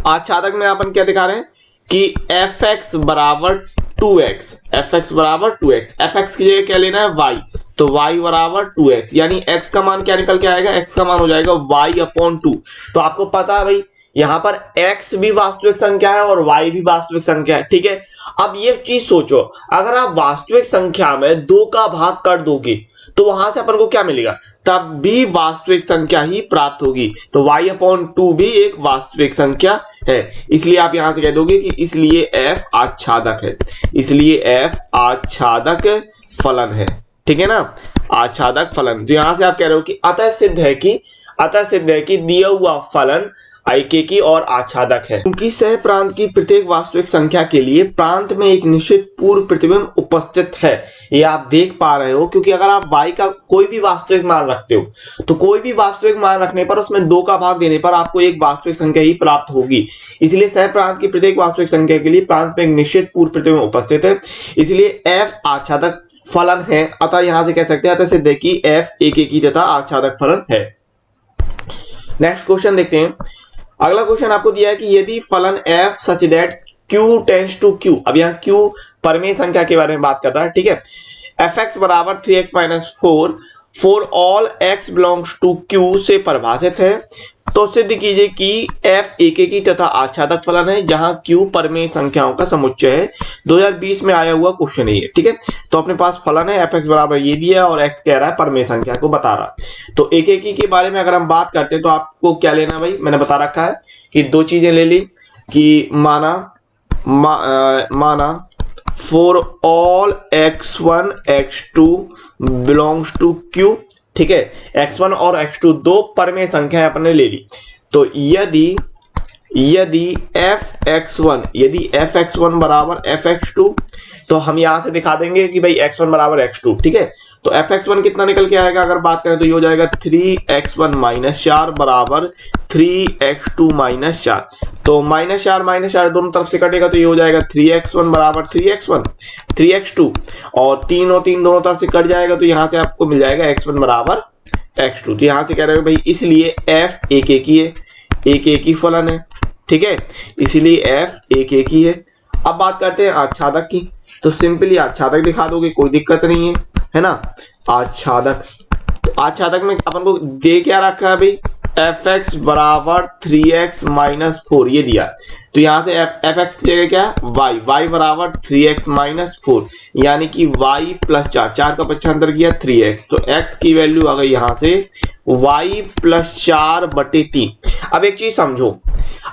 Speaker 1: आच्छादक में अपन क्या दिखा रहे हैं कि fx बराबर 2x, fx बराबर 2x, fx की जगह क्या लेना है y, तो y बराबर 2x, यानी x का मान क्या निकल के आएगा, x का मान हो जाएगा y अपॉन 2। तो आपको पता है भाई यहाँ पर x भी वास्तविक संख्या है और y भी वास्तविक संख्या है, ठीक है। अब ये चीज सोचो, अगर आप वास्तविक संख्या में 2 का भाग कर दोगे तो वहां से अपन को क्या मिलेगा, तब भी वास्तविक संख्या ही प्राप्त होगी। तो y/2 भी एक वास्तविक संख्या है, इसलिए आप यहां से कह दोगे कि इसलिए f आच्छादक है, इसलिए f आच्छादक फलन है। ठीक है ना, आच्छादक फलन। तो यहां से आप कह रहे हो कि अतः सिद्ध है कि दिया हुआ फलन एकेकी और आच्छादक है, क्योंकि सह प्रांत की प्रत्येक वास्तविक संख्या के लिए प्रांत में एक निश्चित पूर्व प्रतिबिंब उपस्थित है। ये आप देख पा रहे हो, क्योंकि अगर आप y का कोई भी वास्तविक मान रखते हो तो कोई भी वास्तविक मान रखने पर उसमें 2 का भाग देने पर आपको एक वास्तविक संख्या ही प्राप्त होगी। इसलिए सह प्रांत की प्रत्येक वास्तविक संख्या के लिए प्रांत में एक निश्चित पूर्व प्रतिबिंब उपस्थित है, इसलिए f आच्छादक फलन है। अतः यहां से कह सकते हैं अतः सिद्ध है कि f एकेकी तथा आच्छादक फलन है। नेक्स्ट क्वेश्चन देखते हैं। अगला क्वेश्चन आपको दिया है कि यदि फलन f such that q tends to q, अब यहाँ q परमेय संख्या के बारे में बात कर रहा है, ठीक है, fx बराबर 3x-4 for all x belongs to q से परिभाषित है, तो सिद्ध कीजिए कि f एकेकी तथा आच्छादक फलन है जहां q परमेय संख्याओं का समुच्चय है। 2020 में आया हुआ क्वेश्चन है ये, ठीक है। तो अपने पास फलन है fx बराबर ये दिया और x कह रहा है परमेय संख्या को बता रहा है। तो एकेकी के बारे में अगर हम बात करते हैं तो आपको क्या लेना भाई, मैंने बता रखा है कि 2 चीजें ले ली कि माना for all x1 x2 belongs to q, ठीक है, x1 और x2 2 परमेय संख्याएं अपने ले ली। तो यदि fx1 बराबर fx2, तो हम यहां से दिखा देंगे कि भाई x1 बराबर x2, ठीक है। तो fx1 कितना निकल के आएगा, अगर बात करें तो ये हो जाएगा 3x1 - 4 बराबर 3x2 - 4। तो -4 दोनों तरफ से कटेगा तो ये हो जाएगा 3x1 बराबर 3x2 और 3 और 3 दोनों तरफ से कट जाएगा तो यहां से आपको मिल जाएगा x1 बराबर x2। तो यहां से कह रहे हो भाई इसलिए f एकेकी है, एकेकी फलन है, ठीक है, इसलिए f एकेकी है। अब बात करते हैं आच्छादक की, तो सिंपली आच्छादक दिखा दोगे, कोई दिक्कत नहीं है ना। आच्छादक, तो आच्छादक में अपन को दे क्या रखा है भाई, fx बराबर 3x - 4 ये दिया। तो यहां से fx की जगह क्या y बराबर 3x - 4 यानी कि y + 4 का पक्षांतर किया 3x, तो x की वैल्यू आ गई यहां से y + 4/3। अब एक चीज समझो,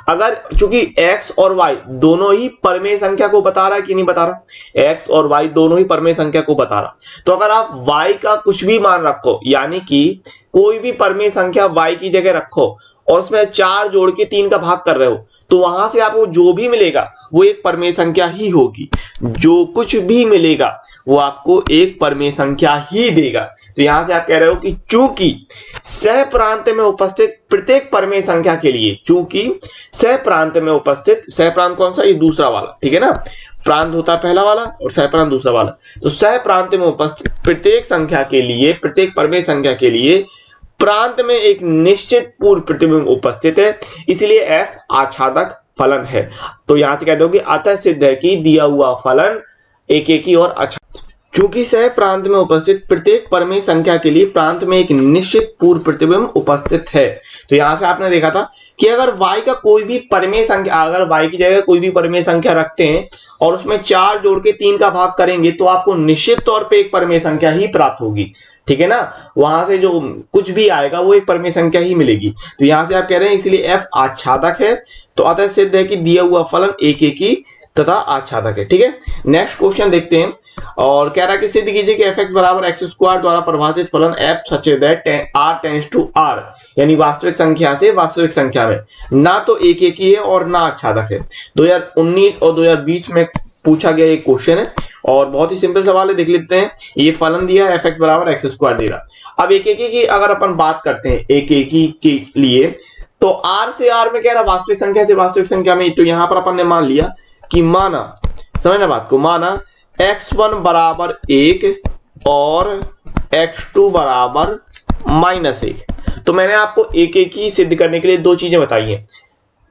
Speaker 1: अगर चूंकि x और y दोनों ही परमेय संख्या को बता रहा है कि नहीं बता रहा, x और y दोनों ही परमेय संख्या को बता रहा, तो अगर आप y का कुछ भी मान रखो, यानी कि कोई भी परमेय संख्या y की जगह रखो और उसमें 4 जोड़ के 3 का भाग कर रहे हो, तो वहां से आपको जो भी मिलेगा वो एक परमेय संख्या ही होगी। जो कुछ भी मिलेगा वो आपको एक परमेय संख्या ही देगा। तो यहां से आप कह रहे हो कि चूंकि सह प्रांत में उपस्थित प्रत्येक परमेय संख्या के लिए, चूंकि सह प्रांत में उपस्थित, सह प्रांत कौन सा, ये दूसरा वाला, ठीक है ना, प्रांत होता है पहला वाला और सह प्रांत दूसरा वाला। तो सह प्रांत में उपस्थित प्रत्येक संख्या के लिए, प्रत्येक परमेय संख्या के लिए प्रांत में एक निश्चित पूर्व प्रतिबिंब उपस्थित है, इसलिए f आच्छादक फलन है। तो यहां से कह दोगे अतः सिद्ध है कि दिया हुआ फलन एकेकी और आच्छादक। चूंकि सह प्रांत में उपस्थित प्रत्येक परमेय संख्या के लिए प्रांत में एक निश्चित पूर्व प्रतिबिंब उपस्थित है। तो यहां से आपने देखा था कि अगर y का कोई भी परमेय संख्या, अगर y की जगह कोई भी परमेय संख्या रखते हैं और उसमें 4 जोड़ के 3 का भाग करेंगे तो आपको निश्चित तौर पे एक परमेय संख्या ही प्राप्त होगी, ठीक है ना। वहां से जो कुछ भी आएगा वो एक परमेय संख्या ही मिलेगी। तो यहां से आप कह रहे हैं इसलिए f आच्छादक है, तो अतः सिद्ध है कि दिया हुआ फलन एकेकी तथा आच्छादक है, ठीक है। नेक्स्ट क्वेश्चन देखते हैं और कह रहा है कि सिद्ध कीजिए कि fx बराबर x² द्वारा परिभाषित फलन f such that r tends to r, यानी वास्तविक संख्या से वास्तविक संख्या में ना तो एकेकी है और ना आच्छादक है। 2019 और 2020 में पूछा गया एक क्वेश्चन है और बहुत ही सिंपल सवाल है, देख लेते हैं। ये फलन दिया है fx बराबर x² दे रहा। अब एकेकी की अगर अपन बात करते हैं एकेकी के लिए, तो r से r में कह रहा वास्तविक संख्या से वास्तविक संख्या में, तो यहां पर अपन ने मान लिया कि माना, समझना बात को, माना x1 बराबर 1 और x2 बराबर -1। तो मैंने आपको एकेकी सिद्ध करने के लिए 2 चीजें बताई हैं।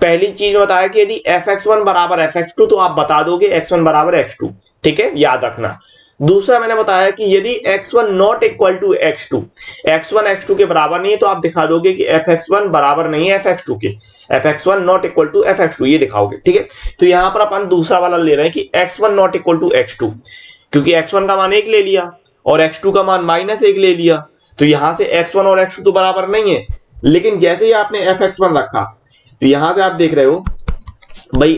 Speaker 1: पहली चीज बताया कि यदि fx1 बराबर fx2 तो आप बता दोगे x1 बराबर x2, ठीक है, याद रखना। दूसरा मैंने बताया कि यदि x1 not equal to x2, x1 x2 के बराबर नहीं है, तो आप दिखा दोगे कि fx1 बराबर नहीं है fx2 के, fx1 not equal to fx2 ये दिखाओगे, ठीक है। तो यहां पर अपन दूसरा वाला ले रहे हैं कि x1 not equal to x2, क्योंकि x1 का मान 1 ले लिया और x2 का मान -1 ले लिया, तो यहां से x1 और x2 तो बराबर नहीं है। लेकिन जैसे ही आपने fx1 रखा तो यहां से आप देख रहे हो भाई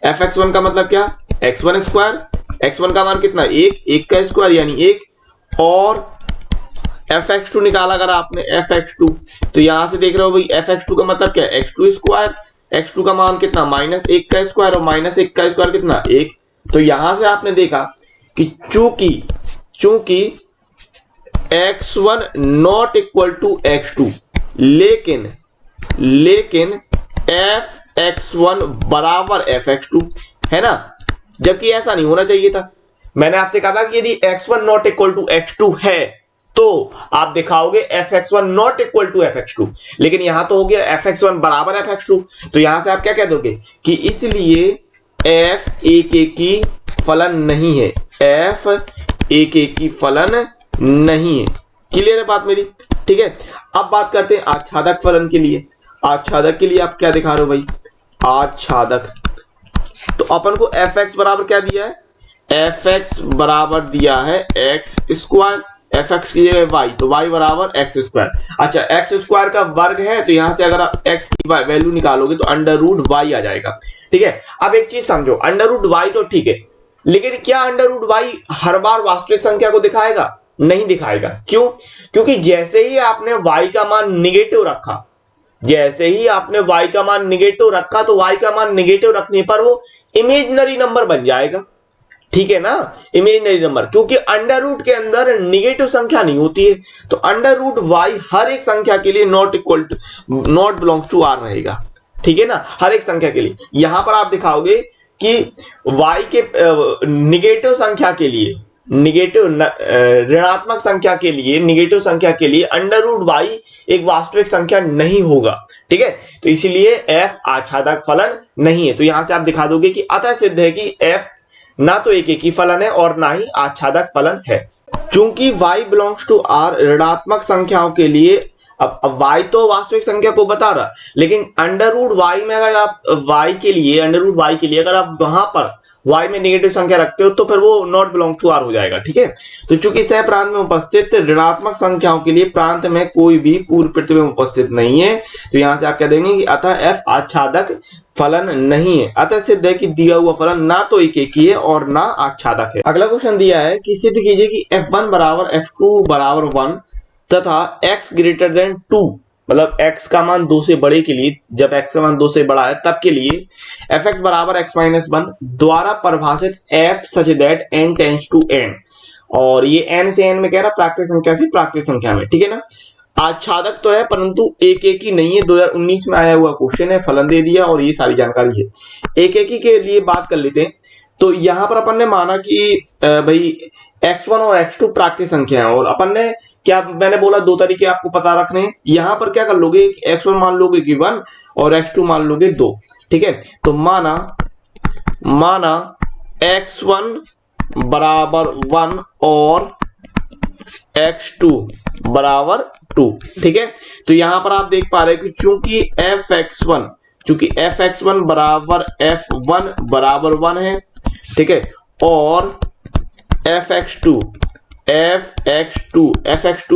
Speaker 1: fx1 का मतलब क्या, x1 स्क्वायर, x1 का मान कितना 1 का स्क्वायर यानी 1, और fx2 निकाला अगर आपने fx2, तो यहां से देख रहे हो भाई fx2 का मतलब क्या है x2 स्क्वायर, x2 का मान कितना -1 का स्क्वायर, और -1 का स्क्वायर कितना 1। तो यहां से आपने देखा कि चूंकि x1 not equal to x2, लेकिन fx1 बराबर fx2 है ना, जबकि ऐसा नहीं होना चाहिए था। मैंने आपसे कहा था कि यदि x1 not equal to x2 है तो आप दिखाओगे fx1 not equal to fx2, लेकिन यहां तो हो गया fx1 बराबर fx2। तो यहां से आप क्या कह दोगे कि इसलिए f एक की फलन नहीं है, f एक की फलन नहीं है। क्लियर है बात मेरी, ठीक है। अब बात करते हैं आच्छादक फलन के लिए। आच्छादक के लिए आप क्या दिखा रहे हो भाई, आच्छादक, तो अपन को fx बराबर क्या दिया है, fx बराबर दिया है x स्क्वायर, fx की जगह y, तो y बराबर x स्क्वायर। अच्छा, x स्क्वायर का वर्ग है तो यहां से अगर आप x की वैल्यू निकालोगे तो √y आ जाएगा, ठीक है। अब एक चीज समझो, √y तो ठीक है, लेकिन क्या √y हर बार वास्तविक संख्या को दिखाएगा, नहीं दिखाएगा। क्यों? क्योंकि जैसे ही आपने y का मान निगेटिव रखा, जैसे ही आपने y का मान निगेटिव रखा, तो y का मान निगेटिव रखने पर वो इमेजिनरी नंबर बन जाएगा, ठीक है ना, इमेजिनरी नंबर, क्योंकि अंडर रूट के अंदर निगेटिव संख्या नहीं होती है। तो √y हर एक संख्या के लिए नॉट बिलोंग्स टू r रहेगा, ठीक है ना, हर एक संख्या के लिए। यहां पर आप दिखाओगे कि y के निगेटिव संख्या के लिए, ऋणात्मक संख्या के लिए, निगेटिव संख्या के लिए √y एक वास्तविक संख्या नहीं होगा, ठीक है। तो इसीलिए f आच्छादक फलन नहीं है। तो यहां से आप दिखा दोगे कि अतः सिद्ध है कि f ना तो एक ही फलन है और ना ही आच्छादक फलन है। चूंकि y बिलोंग्स टू r ऋणात्मक संख्याओं के लिए, अब y तो वास्तविक संख्या को बता रहा, लेकिन √y में अगर आप y के लिए, √y के लिए अगर आप वहां पर y में नेगेटिव संख्या रखते हो तो फिर वो नॉट बिलोंग टू r हो जाएगा, ठीक है। तो चूंकि सह प्रांत में उपस्थित ऋणात्मक संख्याओं के लिए प्रांत में कोई भी पूर्व प्रतिबिंब उपस्थित नहीं है, तो यहां से आप क्या देंगे कि अतः f आच्छादक फलन नहीं है। अतः सिद्ध है कि दिया हुआ फलन ना तो एक ही है और ना आच्छादक है। अगला क्वेश्चन दिया है कि सिद्ध कीजिए कि f1 बराबर f2 बराबर 1 तथा x ग्रेटर देन 2, मतलब x का मान 2 से बड़े के लिए, जब x का मान 2 से बड़ा है तब के लिए fx बराबर x-1 द्वारा परिभाषित f such that n tends to n, और ये n से n में कह रहा प्राकृतिक संख्या से प्राकृतिक संख्या में, ठीक है ना। आच्छादक तो है परंतु एक ही नहीं है, 2019 में आया हुआ क्वेश्चन है, फलन दे दिया और ये सारी जानकारी है। एक ही के लिए बात कर लेते हैं। तो यहां पर अपन ने माना कि भाई x1 और x2 प्राकृतिक संख्या है, और अपन ने क्या, मैंने बोला दो तरीके आपको पता रखने हैं। यहां पर क्या कर लोगे, x1 मान लोगे कि 1 और x2 मान लोगे 2, ठीक है। तो माना x1 बराबर 1 और x2 बराबर 2, ठीक है। तो यहां पर आप देख पा रहे हैं कि चूंकि fx1 बराबर f1 बराबर 1 है, ठीक है, और fx2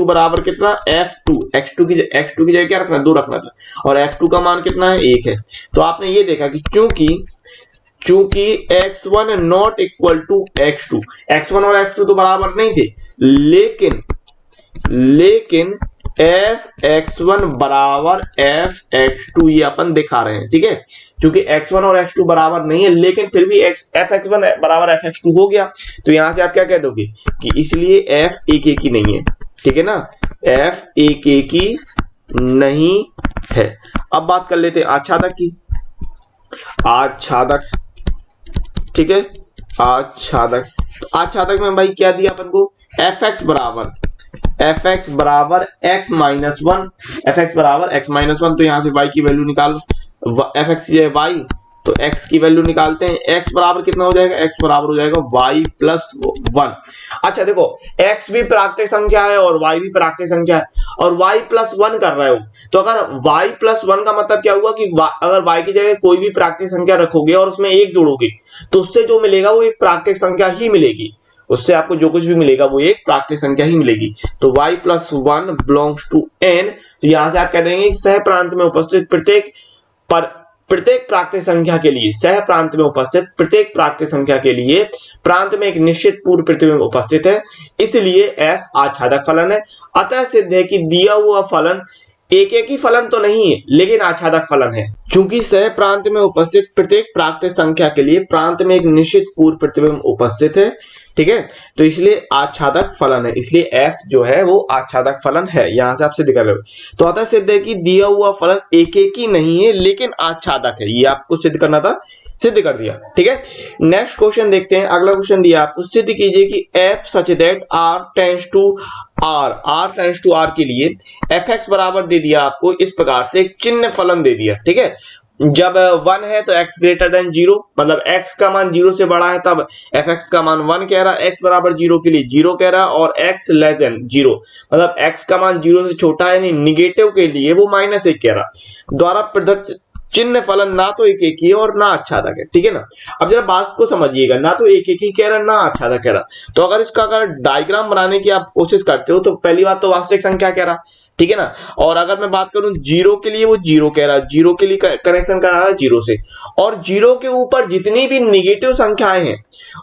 Speaker 1: बराबर कितना f2, x2 की जगह क्या रखना, 2 रखना था, और f2 का मान कितना है 1 है। तो आपने ये देखा कि चूंकि x1 not equal to x2, x1 और x2 तो बराबर नहीं थे, लेकिन fx1 बराबर fx2 ये अपन दिखा रहे हैं, ठीक है। क्योंकि x1 और x2 बराबर नहीं है, लेकिन फिर भी fx1 बराबर fx2 हो गया, तो यहां से आप क्या कह दोगे कि इसलिए f एक ही नहीं है, ठीक है ना, f एक ही नहीं है। अब बात कर लेते हैं आच्छादक की। आच्छादक, ठीक है, आच्छादक, तो आच्छादक में भाई क्या दिया अपन को, fx बराबर x-1, fx बराबर x-1, तो यहां से y की वैल्यू निकाल, fx की y, तो x की वैल्यू निकालते हैं, x बराबर कितना हो जाएगा, x बराबर हो जाएगा y प्लस 1। अच्छा देखो, x भी प्राकृतिक संख्या है और y भी प्राकृतिक संख्या है, और y प्लस 1 कर रहे हो, तो अगर y प्लस 1 का मतलब क्या हुआ कि अगर y की जगह कोई भी प्राकृतिक संख्या रखोगे और उसमें 1 जोड़ोगे तो उससे जो मिलेगा वो एक प्राकृतिक संख्या ही मिलेगी, उससे आपको जो कुछ भी मिलेगा वो एक प्राकृतिक संख्या ही मिलेगी। तो y + 1 बिलोंग्स टू n, तो यहां से आप कह देंगे कि सह प्रांत में उपस्थित प्रत्येक प्राकृतिक संख्या के लिए, सह प्रांत में उपस्थित प्रत्येक प्राकृतिक संख्या के लिए प्रांत में एक निश्चित पूर्व प्रतिबिंब उपस्थित है, इसलिए f आच्छादक फलन है। अतः सिद्ध है कि दिया हुआ फलन एक ही फलन तो नहीं है लेकिन आच्छादक फलन है। चूंकि सह प्रांत में उपस्थित प्रत्येक प्राकृतिक संख्या के लिए प्रांत में एक निश्चित पूर्व प्रतिबिंब उपस्थित है, ठीक है, तो इसलिए आच्छादक फलन है, इसलिए f जो है वो आच्छादक फलन है। यहां से आप सिद्ध कर रहे हो। तो अतः सिद्ध है कि दिया हुआ फलन एक ही नहीं है लेकिन आच्छादक है, ये आपको सिद्ध करना था, सिद्ध कर दिया, ठीक है। नेक्स्ट क्वेश्चन देखते हैं। अगला क्वेश्चन दिया आपको, सिद्ध कीजिए कि f such that r tends to r के लिए fx बराबर दे दिया आपको इस प्रकार से, एक चिन्ह फलन दे दिया, ठीक है। जब 1 है तो x ग्रेटर देन 0, मतलब x का मान 0 से बड़ा है तब fx का मान 1 कह रहा है, x बराबर 0 के लिए 0 कह रहा है, और x लेस देन 0 मतलब x का मान 0 से छोटा है, यानी निगेटिव के लिए वो -1 कह रहा। द्वारा प्रदत्त चिन्ह फलन ना तो एक ही है और ना आच्छादक है, ठीक है ना। अब जरा बात को समझिएगा, ना तो एक ही कह रहा ना आच्छादक कह रहा, तो अगर इसका अगर डायग्राम बनाने की आप कोशिश करते हो तो पहली बात तो वास्तविक संख्या कह रहा, ठीक है ना। और अगर मैं बात करूं 0 के लिए, वो 0 कह रहा है, 0 के लिए कनेक्शन करा रहा है 0 से, और 0 के ऊपर जितनी भी निगेटिव संख्याएं हैं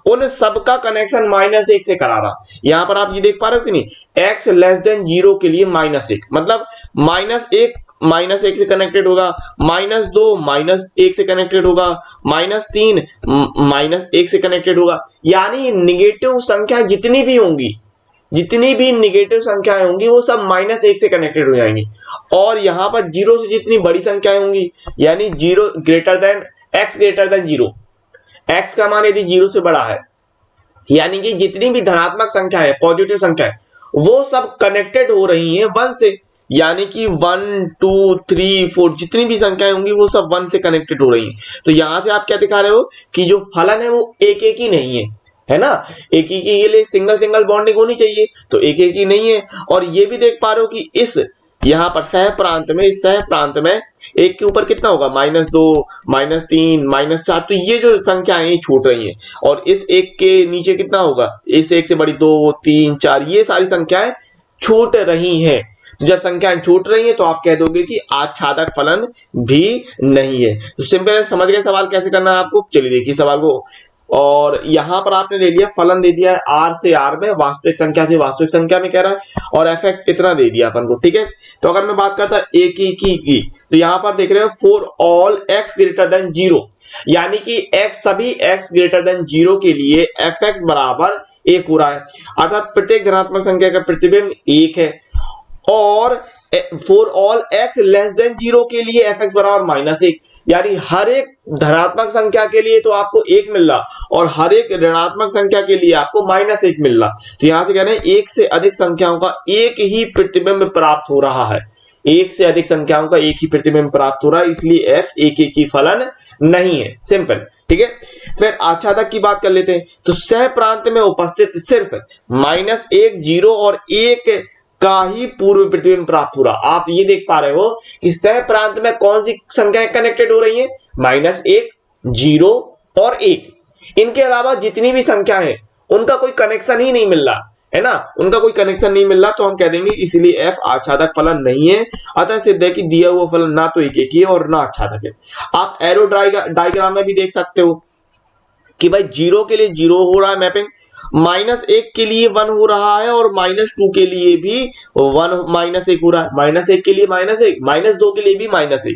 Speaker 1: उन सबका कनेक्शन -1 से करा रहा। यहां पर आप ये देख पा रहे हो कि नहीं, x लेस देन 0 के लिए -1 मतलब -1 से कनेक्टेड होगा, -2 -1 से कनेक्टेड होगा, -3 -1 से कनेक्टेड होगा, यानी निगेटिव संख्या जितनी भी होंगी, जितनी भी निगेटिव संख्याएं होंगी वो सब -1 से कनेक्टेड हो जाएंगी। और यहां पर 0 से जितनी बड़ी संख्याएं होंगी, यानी 0 greater than x greater then 0, x का मान यदि 0 से बड़ा है, यानी कि जितनी भी धनात्मक संख्या है, पॉजिटिव संख्या है, वो सब कनेक्टेड हो रही हैं 1 से, यानी कि 1 2 3 4 जितनी भी संख्याएं होंगी वो सब 1 से कनेक्टेड हो रही हैं। तो यहां से आप क्या दिखा रहे हो कि जो फलन है वो एक ही नहीं है ना, एक ही के लिए सिंगल बॉन्डिंग होनी चाहिए, तो एक ही नहीं है। और ये भी देख पा रहे हो कि इस यहां पर सह प्रांत में, इस सह प्रांत में एक के ऊपर कितना होगा, -2 -3 -4, तो ये जो संख्याएं ये छूट रही हैं, और इस एक के नीचे कितना होगा, इस एक से बड़ी 2 3 4, ये सारी संख्याएं छूट रही हैं। तो जब संख्याएं छूट रही हैं तो आप कह दोगे कि आच्छादक फलन भी नहीं है। तो सिंपल समझ गए सवाल कैसे करना है आपको। चलिए देखिए सवाल को, और यहां पर आपने ले लिया फलन दे दिया है r से r में, वास्तविक संख्या से वास्तविक संख्या में कह रहा है, और fx इतना दे दिया अपन को, ठीक है। तो अगर मैं बात करता एक की तो यहां पर देख रहे हो for all x greater then 0, यानी कि x सभी x ग्रेटर देन 0 के लिए fx बराबर 1 हो रहा है, अर्थात प्रत्येक धनात्मक संख्या का प्रतिबिंब 1 है। और for all x less than 0 के लिए fx बराबर -1, यानी हर एक धनात्मक संख्या के लिए तो आपको 1 मिल रहा, और हर एक ऋणात्मक संख्या के लिए आपको -1 मिल रहा। तो यहां से कह रहे हैं एक से अधिक संख्याओं का एक ही प्रतिबिंब प्राप्त हो रहा है, एक से अधिक संख्याओं का एक ही प्रतिबिंब प्राप्त हो रहा है, इसलिए f एक ही फलन नहीं है, सिंपल, ठीक है। फिर आच्छादक की बात कर लेते हैं। तो सह प्रांत में उपस्थित सिर्फ -1 0 और 1 का ही पूर्व प्रतिबिंब प्राप्त हो रहा। आप ये देख पा रहे हो कि सह प्रांत में कौन सी संख्याएं कनेक्टेड हो रही हैं, -1 0 और 1, इनके अलावा जितनी भी संख्या है उनका कोई कनेक्शन ही नहीं मिल रहा है ना, उनका कोई कनेक्शन नहीं मिल रहा, तो हम कह देंगे इसलिए f आच्छादक फलन नहीं है। अतः सिद्ध है कि दिया हुआ फलन ना तो एक ही है और ना आच्छादक है। आप एरो डायग्राम में भी देख सकते हो कि भाई 0 के लिए 0 हो रहा है मैपिंग, -1 के लिए 1 हो रहा है, और -2 के लिए भी 1 हो रहा है, -1 के लिए -1, -2 के लिए भी -1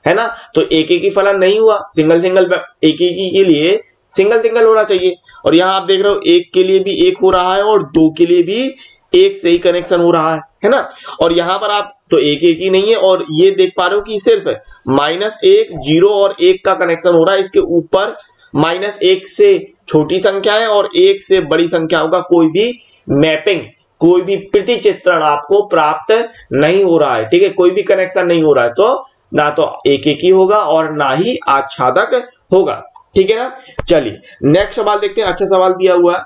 Speaker 1: है ना। तो एक ही फलन नहीं हुआ, सिंगल एक ही के लिए सिंगल होना चाहिए। और यहां आप देख रहे हो 1 के लिए भी 1 हो रहा है, और 2 के लिए भी 1 से ही कनेक्शन हो रहा है ना। और यहां पर आप तो एक ही नहीं है, और ये देख पा रहे हो कि सिर्फ -1 0 और 1 का कनेक्शन हो रहा है, इसके ऊपर -1 से छोटी संख्याएं और 1 से बड़ी संख्याओं का कोई भी मैपिंग, कोई भी प्रतिचित्रण आपको प्राप्त नहीं हो रहा है, ठीक है, कोई भी कनेक्शन नहीं हो रहा है, तो ना तो एक ही होगा और ना ही आच्छादक होगा, ठीक है ना। चलिए नेक्स्ट सवाल देखते हैं, अच्छा सवाल दिया हुआ है।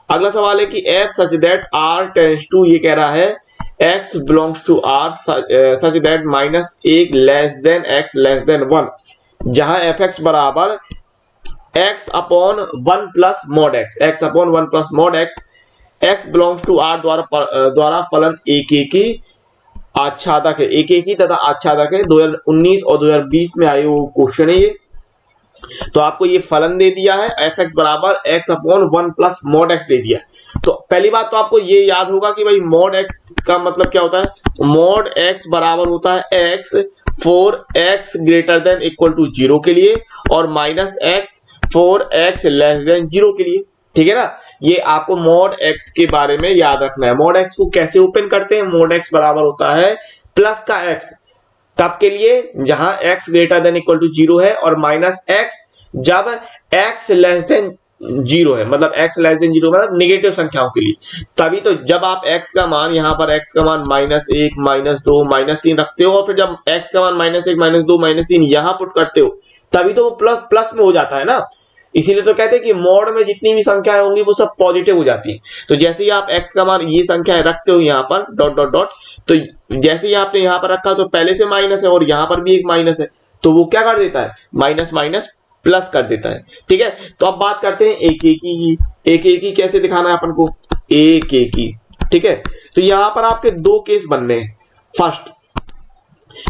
Speaker 1: अगला सवाल है कि f such that r tends to, ये कह रहा है x belongs to r such that -1 less than x less than 1, जहां fx बराबर x upon 1 plus mod x, x upon 1 plus mod x x belongs to r द्वारा फलन एक की आच्छादक है, एक ही तथा आच्छादक है। 2019 और 2020 में आए वो क्वेश्चन है ये। तो आपको ये फलन दे दिया है एफ एक्स बराबर X upon 1 plus mod X दे दिया। तो पहली बात तो आपको ये याद होगा कि भाई मॉड एक्स का मतलब क्या होता है। मॉड एक्स बराबर होता है x for x greater than equal to 0 के लिए और minus x for x less than 0 के लिए। ठीक है ना, ये आपको मॉड एक्स के बारे में याद रखना है। मॉड एक्स को कैसे ओपन करते हैं। मॉड एक्स बराबर होता है प्लस का एक्स तब के लिए जहां x greater than equal to 0 है और माइनस एक्स जब x लेस देन 0 है, मतलब x लेस देन 0 मतलब निगेटिव संख्याओं के लिए। तभी तो जब आप x का मान यहां पर x का मान -1 -2 -3 रखते हो और फिर जब x का मान -1 -2 -3 यहां पुट करते हो तभी तो वो प्लस में हो जाता है ना। इसीलिए तो कहते हैं कि मॉड में जितनी भी संख्याएं होंगी वो सब पॉजिटिव हो जाती हैं। तो जैसे ही आप x का मान ये संख्याएं रखते हो यहाँ पर डॉट डॉट डॉट, तो जैसे ही आपने यहाँ पर रखा तो पहले से माइनस है और यहाँ पर भी एक माइनस है, तो वो क्या कर देता है माइनस माइनस प्लस कर देता है। ठीक है, तो अब बात करते हैं एक की। एक कैसे दिखाना है अपन को, एक की। ठीक है, तो यहाँ पर आपके दो केस बनने हैं। फर्स्ट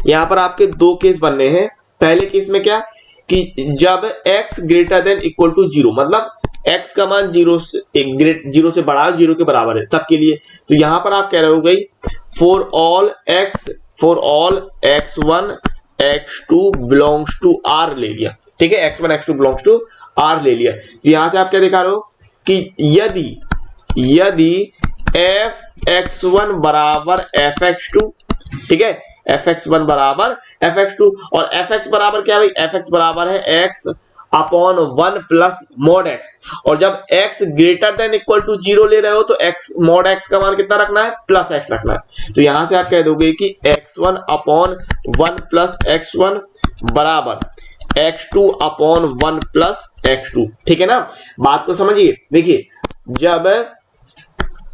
Speaker 1: यहाँ पर आपके दो केस बनने हैं। पहले केस में क्या कि जब x greater than equal to 0 मतलब x का मान 0 से बड़ा 0 के बराबर है तब के लिए। तो यहां पर आप कह रहे हो गई for all x1 x2 belongs to r ले लिया। ठीक है, x1 x2 belongs to r ले लिया। तो यहां से आप क्या दिखा रहे हो कि यदि f(x1) बराबर f(x2), ठीक है, fx1 बराबर fx2 और fx बराबर क्या है भाई, fx बराबर है x upon 1 plus mod x। और जब x greater than equal to 0 ले रहे हो तो x मॉड x का मान कितना रखना है, प्लस x रखना है। तो यहां से आप कह दोगे कि x1 अपॉन 1 प्लस x1 बराबर x2 अपॉन 1 प्लस x2। ठीक है ना, बात को समझिए। देखिए जब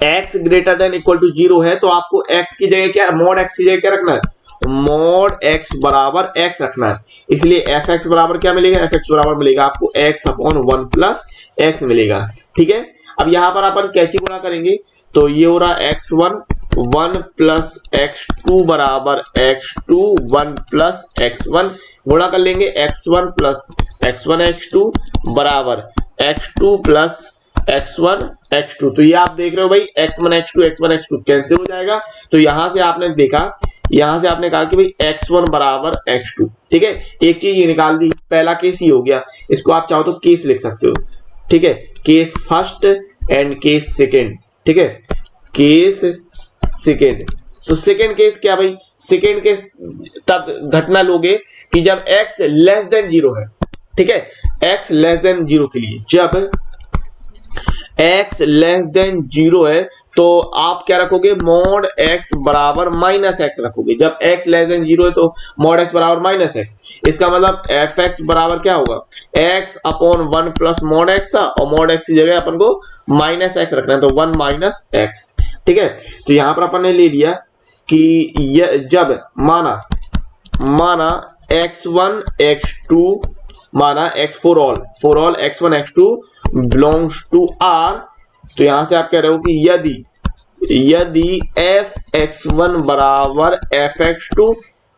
Speaker 1: x greater than equal to 0 है तो आपको x की जगह क्या, मॉड x की जगह क्या रखना है, मॉड x बराबर x रखना है। इसलिए fx बराबर क्या मिलेगा, fx बराबर मिलेगा आपको x अपॉन 1 प्लस x मिलेगा। ठीक है, अब यहां पर अपन कैची गुणा करेंगे तो ये हो रहा x1 1 प्लस x2 बराबर x2 1 प्लस x1 गुणा कर लेंगे x1 प्लस x1 x2 बराबर x2 प्लस x1 x2। तो ये आप देख रहे हो भाई x1 x2 कैंसिल हो जाएगा। तो यहां से आपने देखा, यहां से आपने कहा कि भाई x1 बराबर x2। ठीक है, एक चीज ये निकाल दी, पहला केस ही हो गया। इसको आप चाहो तो केस लिख सकते हो। ठीक है, case first and case second. ठीक है, केस सेकेंड। तो सेकेंड केस क्या भाई, सेकेंड केस तब घटना लोगे कि जब x लेस देन 0 है। ठीक है, x लेस देन 0 के लिए जब x लेस देन 0 है तो आप क्या रखोगे, मॉड x बराबर माइनस x रखोगे। जब x लेस देन 0 है तो मॉड x बराबर माइनस x। इसका मतलब fx बराबर क्या होगा, x upon 1 plus mod x था और मॉड x की जगह अपन को माइनस x रखना है तो 1 माइनस x। ठीक है, तो यहां पर अपन ने ले लिया कि जब माना x1 x2 माना x for all x1 x2 belongs to r। तो यहां से आप कह रहे हो कि यदि fx1 बराबर fx2।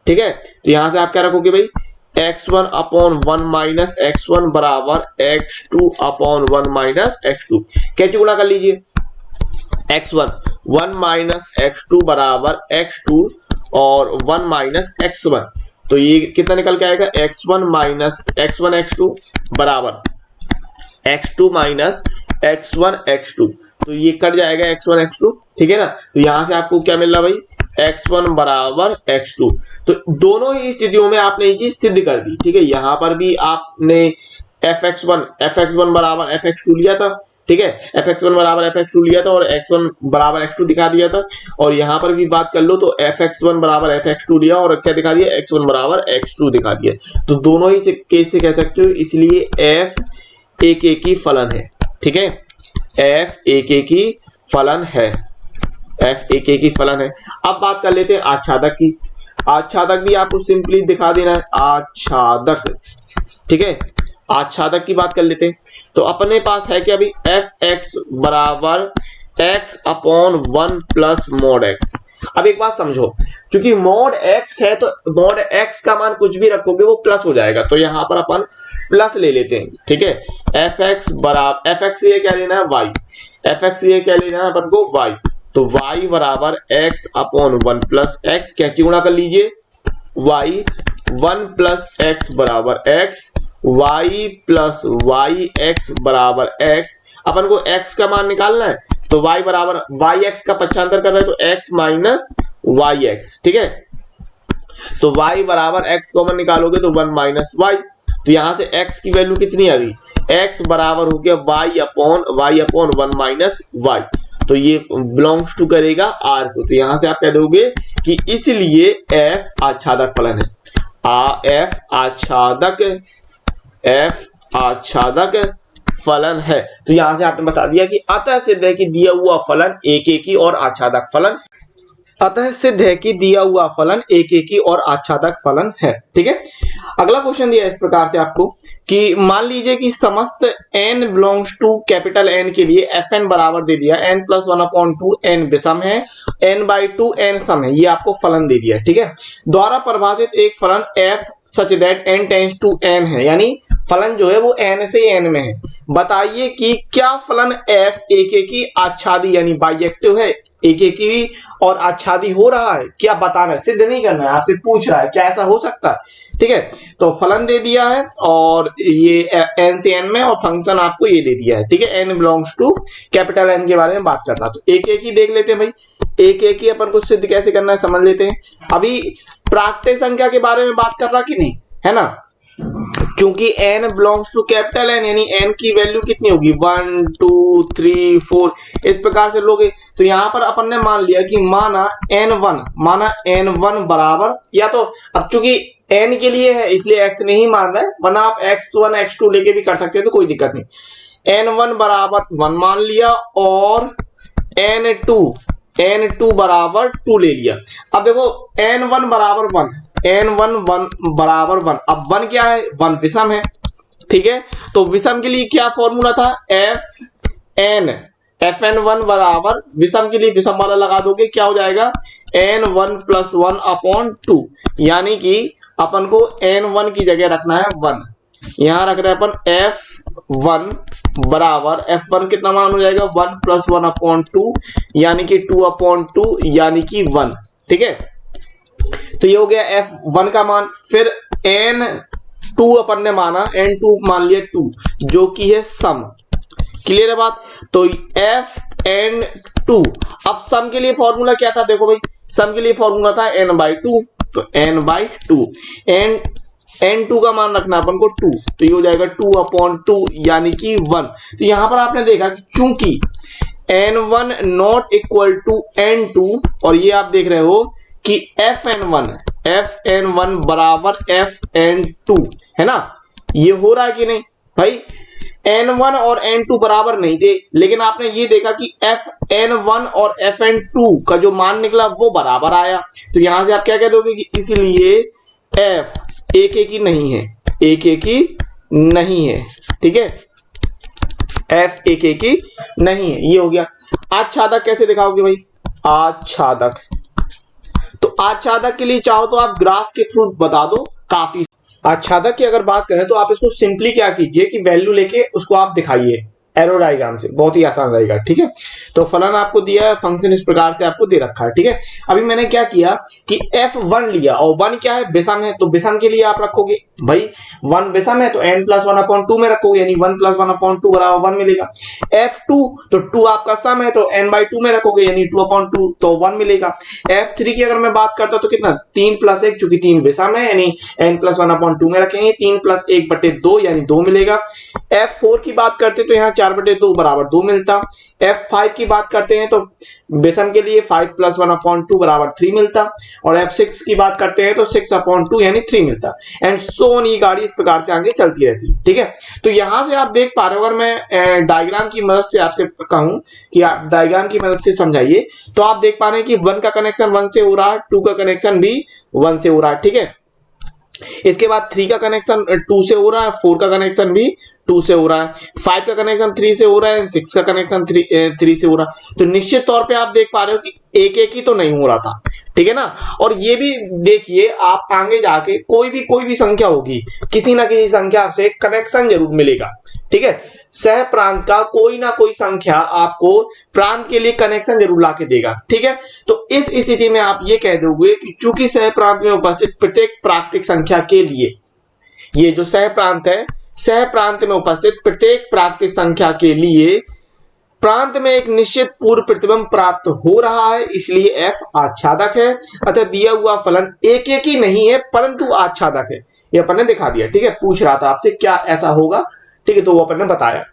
Speaker 1: ठीक है, तो यहां से आप क्या रखोगे भाई, x1 अपॉन 1 माइनस x1 बराबर x2 अपॉन 1 माइनस x2। कैसे गुणा कर लीजिए, x1 1 माइनस x2 बराबर x2 और 1 माइनस x1। तो ये कितना निकल के आएगा, x1 माइनस x1 x2 बराबर x2 माइनस x1 x2। तो ये कट जाएगा x1 x2। ठीक है ना, तो यहां से आपको क्या मिल रहा भाई, x1 बराबर x2। तो दोनों ही स्थितियों में आपने ये चीज सिद्ध कर दी। ठीक है, यहां पर भी आपने fx1 बराबर fx2 लिया था। ठीक है, fx1 बराबर fx2 लिया था और x1 बराबर x2 दिखा दिया था। और यहां पर भी बात कर लो तो fx1 बराबर fx2 लिया और क्या दिखा दिया, x1 बराबर x2 दिखा दिया। तो दोनों ही केस से कह सकते हो, इसलिए f एक की फलन है। ठीक है, f एक की फलन है, f एक की फलन है। अब बात कर लेते हैं आच्छादक की। आच्छादक भी आपको सिंपली दिखा देना है, आच्छादक। ठीक है, आच्छादक की बात कर लेते हैं। तो अपने पास है कि अभी fx बराबर x upon 1 plus mod x। अब एक बात समझो, क्योंकि मॉड x है तो मॉड x का मान कुछ भी रखोगे वो प्लस हो जाएगा, तो यहां पर अपन प्लस ले लेते हैं, ठीक है। fx बराबर fx ये क्या लेना है y, fx ये क्या लेना है अपन को y, तो y बराबर x अपॉन 1 प्लस x, क्या गुणा कर लीजिए y, 1 प्लस x बराबर x, y plus y x बराबर x। अपन को x का मान निकालना है तो y बराबर yx का पक्षांतर कर रहे हैं तो x माइनस yx, ठीक है। तो y बराबर x कॉमन निकालोगे तो 1 माइनस y, तो यहां से x की वैल्यू कितनी आ गई, x बराबर हो गया y अपॉन 1 माइनस y, तो ये बिलोंग्स टू करेगा r को, तो यहां से आप कह दोगे कि इसलिए f आच्छादक फलन है, f आच्छादक फलन है। तो यहां से आपने बता दिया कि अतः सिद्ध है कि दिया हुआ फलन एक एकी और आच्छादक फलन, अतः सिद्ध है कि दिया हुआ फलन एक एकी और आच्छादक फलन है, ठीक है। अगला क्वेश्चन दिया इस प्रकार से आपको कि मान लीजिए कि समस्त n belongs to capital N के लिए fn बराबर दे दिया n प्लस 1/2 n विषम है, n/2 n सम है, ये आपको फलन दे दिया, ठीक है। द्वारा परिभाषित एक फलन f such that n tends to n है, यानी फलन जो है वो n से n में है। बताइए कि क्या फलन f एक एकी आच्छादी यानी बाइजेक्टिव है, एक एकी और आच्छादी हो रहा है, क्या बताना है, सिद्ध नहीं करना है, आपसे पूछ रहा है क्या ऐसा हो सकता है, ठीक है। तो फलन दे दिया है और ये n से n में और फंक्शन आपको ये दे दिया है, ठीक है। n belongs to capital N के बारे में बात करना, तो एक एक ही देख लेते हैं भाई, एक एक ही अपन को सिद्ध कैसे करना है समझ लेते हैं। अभी प्राकृतिक संख्या के बारे में बात कर रहा कि नहीं, है ना, क्योंकि n belongs to capital N यानी n की वैल्यू कितनी होगी 1 2 3 4 इस प्रकार से लोगे। तो यहां पर अपन ने मान लिया कि माना n1 बराबर, या तो अब चूंकि n के लिए है इसलिए x नहीं मान रहा है, वरना आप x1 x2 लेके भी कर सकते हैं तो कोई दिक्कत नहीं। n1 बराबर 1 मान लिया और n2 बराबर 2 ले लिया। अब देखो n1 बराबर 1, n1 बराबर 1, अब 1 क्या है, 1 विषम है, ठीक है। तो विषम के लिए क्या फॉर्मूला था, fn1 बराबर विषम के लिए विषम वाला लगा दोगे, क्या हो जाएगा n1 प्लस 1/2, यानी कि अपन को n1 की जगह रखना है 1, यहां रख रहे हैं अपन f1 बराबर f1 कितना मान हो जाएगा 1 प्लस 1/2 यानी कि 2/2 यानी कि 1, ठीक है। तो ये हो गया f1 का मान। फिर n2 अपन ने माना, n2 मान लिया 2 जो कि है सम, क्लियर है बात। तो fn2, अब सम के लिए फॉर्मूला क्या था, देखो भाई सम के लिए फॉर्मूला था n/2, तो n/2 n2 का मान रखना अपन को 2, तो ये हो जाएगा 2/2 यानी कि 1। तो यहां पर आपने देखा कि चूंकि n1 not equal to n2 और ये आप देख रहे हो कि fn1 बराबर fn2 है ना, ये हो रहा है कि नहीं भाई। n1 और n2 बराबर नहीं थे, लेकिन आपने ये देखा कि fn1 और fn2 का जो मान निकला वो बराबर आया, तो यहां से आप क्या कह दोगे कि इसलिए f एक एक ही नहीं है, एक एक ही नहीं है, ठीक है, f एक एक ही नहीं है, ये हो गया। आच्छादक कैसे दिखाओगे भाई, आच्छादक, तो आच्छादक के लिए चाहो तो आप ग्राफ के थ्रू बता दो, काफी। आच्छादक की अगर बात करें तो आप इसको सिंपली क्या कीजिए कि वैल्यू लेके उसको आप दिखाइए एरो डायग्राम से, बहुत ही आसान रहेगा, ठीक है। तो फलन आपको दिया है, फंक्शन इस प्रकार से आपको दे रखा है, ठीक है। अभी मैंने क्या किया कि f1 लिया और 1 क्या है, विषम है, तो विषम के लिए आप रखोगे भाई 1 विषम है तो n प्लस 1/2 में रखोगे, यानी 1 प्लस 1/2 बराबर 1 मिलेगा। f2 तो 2 आपका सम है तो n/2 में रखोगे, यानी 2/2 तो 1 मिलेगा। f3 की अगर मैं बात करता तो कितना 3 प्लस 1, चूंकि 3 विषम है यानी n प्लस 1/2 में रखेंगे, 3 प्लस 1/2 यानी 2 मिलेगा। f4 की बात करते तो यहाँ 4/2 बराबर 2 मिलता। f5 की बात करते हैं तो विषम के लिए 5 प्लस 1/2 बराबर 3 मिलता, और f6 की बात करते हैं तो 6/2 यानी 3 मिलता, एंड सो ऑन, ये गाड़ी इस प्रकार से आगे चलती रहती, ठीक है। तो यहां से आप देख पा रहे हो, अगर मैं डायग्राम की मदद से आपसे कहूं कि आप डायग्राम की मदद से समझाइए, तो आप देख पा रहे हैं कि 1 का कनेक्शन 1 से हो रहा है, 2 का कनेक्शन भी 1 से हो रहा है, ठीक है। इसके बाद 3 का कनेक्शन 2 से हो रहा है, 4 का कनेक्शन भी 2 से हो रहा है, 5 का कनेक्शन 3 से हो रहा है, 6 का कनेक्शन 3 से हो रहा है। तो निश्चित तौर पे आप देख पा रहे हो कि एक एक ही तो नहीं हो रहा था, ठीक है ना। और ये भी देखिए आप आगे जाके कोई भी संख्या होगी, किसी ना किसी संख्या से कनेक्शन जरूर मिलेगा, ठीक है। सह प्रांत का कोई ना कोई संख्या आपको प्रांत के लिए कनेक्शन जरूर लाके देगा, ठीक है। तो इस स्थिति में आप ये कह दोगे कि चूंकि सह प्रांत में उपस्थित प्रत्येक प्राकृतिक संख्या के लिए, ये जो सह प्रांत है, सह प्रांत में उपस्थित प्रत्येक प्राकृतिक संख्या के लिए प्रांत में एक निश्चित पूर्व प्रतिबिंब प्राप्त हो रहा है, इसलिए f आच्छादक है। अतः दिया हुआ फलन एक एक ही नहीं है परंतु आच्छादक है, ये अपन ने दिखा दिया, ठीक है। पूछ रहा था आपसे क्या ऐसा होगा, ठीक है, तो वो अपन ने बताया।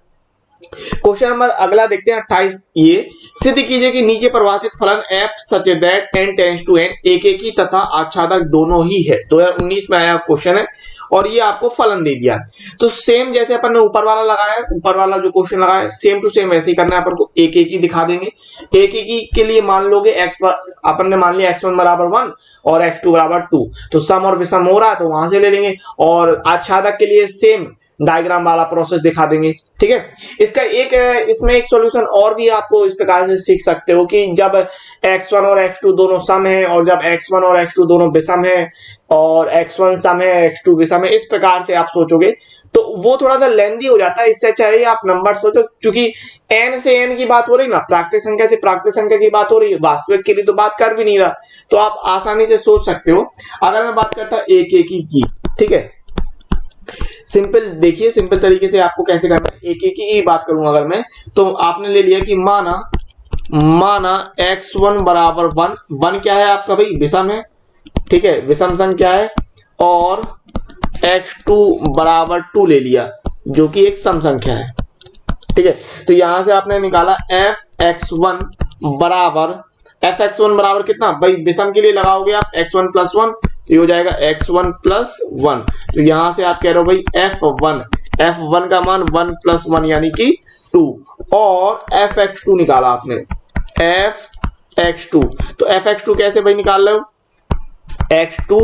Speaker 1: क्वेश्चन नंबर अगला देखते हैं 28। ये सिद्ध कीजिए कि नीचे परिभाषित फलन f such that n tends to n एक एक ही तथा आच्छादक दोनों ही है। 2019 में आया क्वेश्चन है और ये आपको फलन दे दिया। तो सेम जैसे अपन ने ऊपर वाला लगाया, ऊपर वाला जो क्वेश्चन लगाया सेम टू सेम वैसे ही करना है अपन को, एक एक ही दिखा देंगे। एक एक ही के लिए मान लोगे x अपन ने मान लिया x1 बराबर 1 और x2 बराबर 2, तो सम और विषम हो रहा है तो वहां से ले लेंगे। और आच्छादक के लिए सेम डायग्राम वाला प्रोसेस दिखा देंगे, ठीक है। इसका इसमें एक सॉल्यूशन और भी आपको इस प्रकार से सीख सकते हो कि जब x1 और x2 दोनों सम है और जब x1 और x2 दोनों विषम है और x1 सम है x2 विषम है, इस प्रकार से आप सोचोगे तो वो थोड़ा सा लेंदी हो जाता है। इससे चाहिए आप नंबर सोचो, क्योंकि n से n की बात हो रही ना, प्राकृतिक संख्या से प्राकृतिक संख्या की बात हो रही है, वास्तविक के लिए तो बात कर भी नहीं रहा, तो आप आसानी से सोच सकते हो। अगर मैं बात करता एक एक ही की, ठीक है, सिंपल देखिए सिंपल तरीके से आपको कैसे करना है। एक एक ही बात करूंगा अगर मैं, तो आपने ले लिया कि माना x1 बराबर 1 क्या है आपका भाई, विषम है, ठीक है, विषम संख्या है, और x2 बराबर 2 ले लिया जो कि एक सम संख्या है, ठीक है। तो यहां से आपने निकाला fx1 बराबर कितना भाई, विषम के लिए लगाओगे आप x1 प्लस 1 तो ये हो जाएगा x1 प्लस 1। तो यहां से आप कह रहे हो भाई f1 का मान 1 प्लस 1 यानी कि 2, और fx2 निकाला आपने fx2। तो fx2 कैसे भाई निकाल रहे हो, x2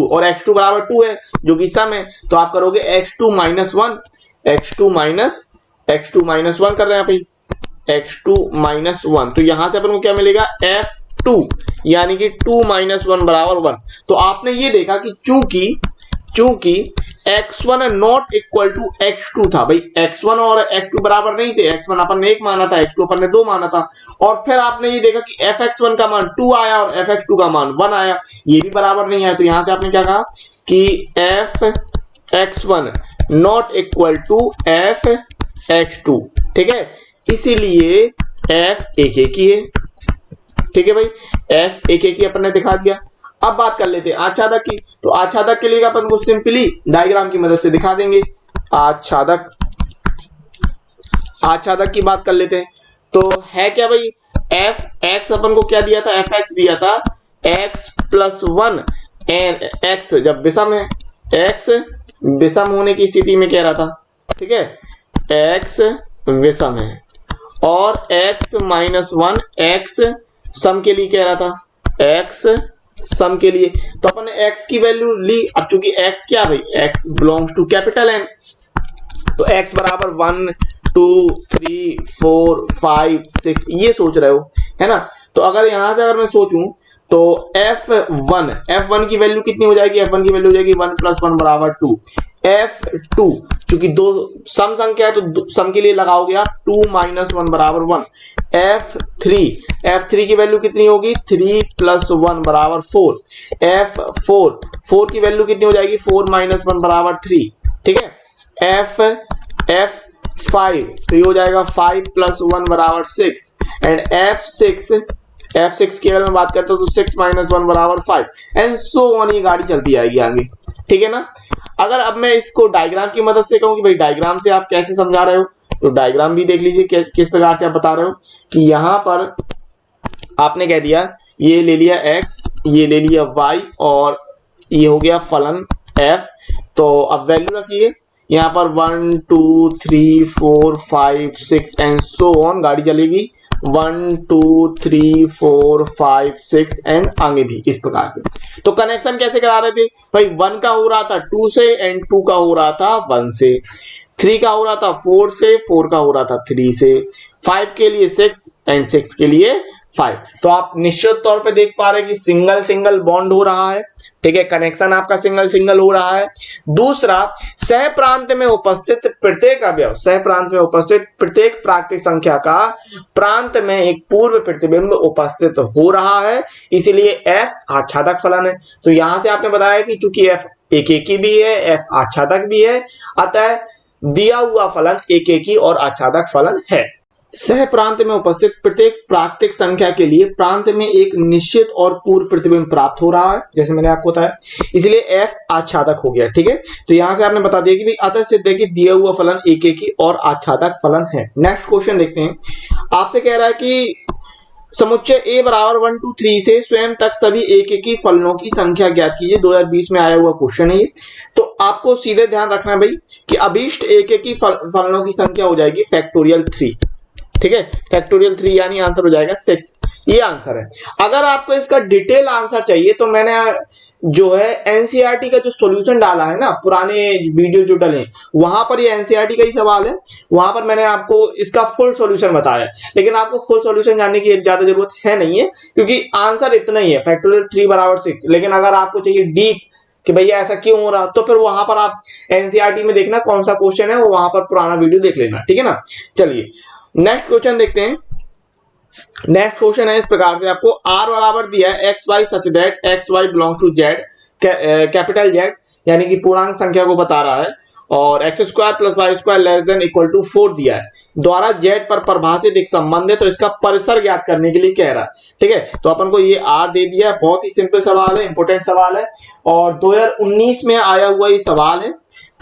Speaker 1: और x2 बराबर 2 है जो कि सम है, तो आप करोगे x2 माइनस 1 कर रहे हैं भाई, x2 माइनस 1। तो यहां से अपन को क्या मिलेगा, f2 यानी कि 2 माइनस 1 बराबर 1। तो आपने ये देखा कि चूंकि x1 not equal to x2 था भाई, x1 और x2 बराबर नहीं थे, x1 अपन ने 1 माना था, x2 अपन ने 2 माना था, और फिर आपने ये देखा कि fx1 का मान 2 आया और fx2 का मान 1 आया, ये भी बराबर नहीं आया। तो यहां से आपने क्या कहा कि fx1 not equal to fx2, ठीक है, इसीलिए f एक एक ही है, ठीक है भाई, f एक एक ही अपन ने दिखा दिया। अब बात कर लेते हैं आच्छादक की। तो आच्छादक के लिए अपन को सिंपली डायग्राम की मदद से दिखा देंगे। आच्छादक की बात कर लेते हैं। तो है क्या भाई, f(x) अपन को क्या दिया था, fx दिया था x प्लस 1 एंड x जब विषम है, x विषम होने की स्थिति में कह रहा था, ठीक है, x विषम है, और x माइनस 1 x सम के लिए कह रहा था, x सम के लिए। तो अपन ने x की वैल्यू ली। अब चूंकि x क्या भाई, x belongs to capital N, तो x बराबर 1 2 3 4 5 6 ये सोच रहे हो, है ना। तो अगर यहां से अगर मैं सोचूं तो f1 की वैल्यू कितनी हो जाएगी, f1 की वैल्यू हो जाएगी 1 प्लस 1 बराबर 2। f2 चूंकि दो सम संख्या है तो सम के लिए लगाओगे आप 2 माइनस 1 बराबर 1। f3 की वैल्यू कितनी होगी, 3 प्लस 1 बराबर 4। f4 की वैल्यू कितनी हो जाएगी, 4 माइनस 1 बराबर 3, ठीक है। f5 तो ये हो जाएगा 5 प्लस 1 बराबर 6 एंड f6 की अगर मैं बात करता हूं तो 6 माइनस 1 बराबर 5 एंड सो ऑन, ये गाड़ी चलती आएगी आगे, ठीक है ना। अगर अब मैं इसको डायग्राम की मदद से कहूं कि भाई डायग्राम से आप कैसे समझा रहे हो, तो डायग्राम भी देख लीजिए किस प्रकार से आप बता रहे हो कि यहां पर आपने कह दिया ये ले लिया x, ये ले लिया y और ये हो गया फलन f। तो अब वैल्यू रखिए यहाँ पर 1 2 3 4 5 6 एंड सो ऑन, गाड़ी चलेगी 1 2 3 4 5 6 एंड आगे भी इस प्रकार से। तो कनेक्शन कैसे करा रहे थे भाई, 1 का हो रहा था 2 से एंड 2 का हो रहा था 1 से, 3 का हो रहा था 4 से, 4 का हो रहा था 3 से, 5 के लिए 6 एंड 6 के लिए 5। तो आप निश्चित तौर पे देख पा रहे हैं कि सिंगल सिंगल बॉन्ड हो रहा है, ठीक है, कनेक्शन आपका सिंगल सिंगल हो रहा है। दूसरा, सह प्रांत में उपस्थित प्रत्येक अवयव, सह प्रांत में उपस्थित प्रत्येक प्राकृतिक संख्या का प्रांत में एक पूर्व प्रतिबिंब उपस्थित हो रहा है, इसीलिए f आच्छादक फलन है। तो यहां से आपने बताया कि चूंकि f एक एकी भी है, f आच्छादक भी है, अतः दिया हुआ फलन एक एकी और आच्छादक फलन है। सह प्रांत में उपस्थित प्रत्येक प्राकृतिक संख्या के लिए प्रांत में एक निश्चित और पूर्व प्रतिबिंब प्राप्त हो रहा है, जैसे मैंने आपको बताया, इसलिए f आच्छादक हो गया, ठीक है। तो यहां से आपने बता दिया कि भाई अतः सिद्ध है कि दिया हुआ फलन एक एकी और आच्छादक फलन है। नेक्स्ट क्वेश्चन देखते हैं, आपसे कह रहा है कि समुच्चय A बराबर 1 2 3 से स्वयं तक सभी एक एकी फलनों की संख्या ज्ञात कीजिए। 2020 में आया हुआ क्वेश्चन है ये। तो आपको सीधे ध्यान रखना है भाई कि अभीष्ट एक एकी फलनों की संख्या हो जाएगी फैक्टोरियल 3, ठीक है, फैक्टोरियल 3 यानी आंसर हो जाएगा 6, ये आंसर है। अगर आपको इसका डिटेल आंसर चाहिए तो मैंने जो है एनसीईआरटी का जो सॉल्यूशन डाला है ना, पुराने वीडियो जो डले वहां पर ये एनसीईआरटी का ही सवाल है, वहां पर मैंने आपको इसका फुल सॉल्यूशन बताया। लेकिन आपको फुल सॉल्यूशन जानने की ज्यादा जरूरत है नहीं है, क्योंकि आंसर इतना ही है, फैक्टोरियल 3 बराबर 6। लेकिन अगर आपको चाहिए डीप कि भैया ऐसा क्यों हो रहा, तो फिर वहां पर आप एनसीईआरटी में देखना कौन सा क्वेश्चन है, वो वहां पर पुराना वीडियो देख लेना, ठीक है ना। चलिए नेक्स्ट क्वेश्चन देखते हैं। नेक्स्ट क्वेश्चन है इस प्रकार से, आपको r बराबर दिया है x y such that x y belongs to Z, capital Z यानी कि पूर्णांक संख्या को बता रहा है, और x square plus y square less than equal to 4 दिया है, द्वारा जेड पर परिभाषित एक संबंध है, तो इसका परिसर ज्ञात करने के लिए कह रहा है, ठीक है। तो अपन को ये r दे दिया है, बहुत ही सिंपल सवाल है, इंपोर्टेंट सवाल है, और 2019 में आया हुआ ये सवाल है,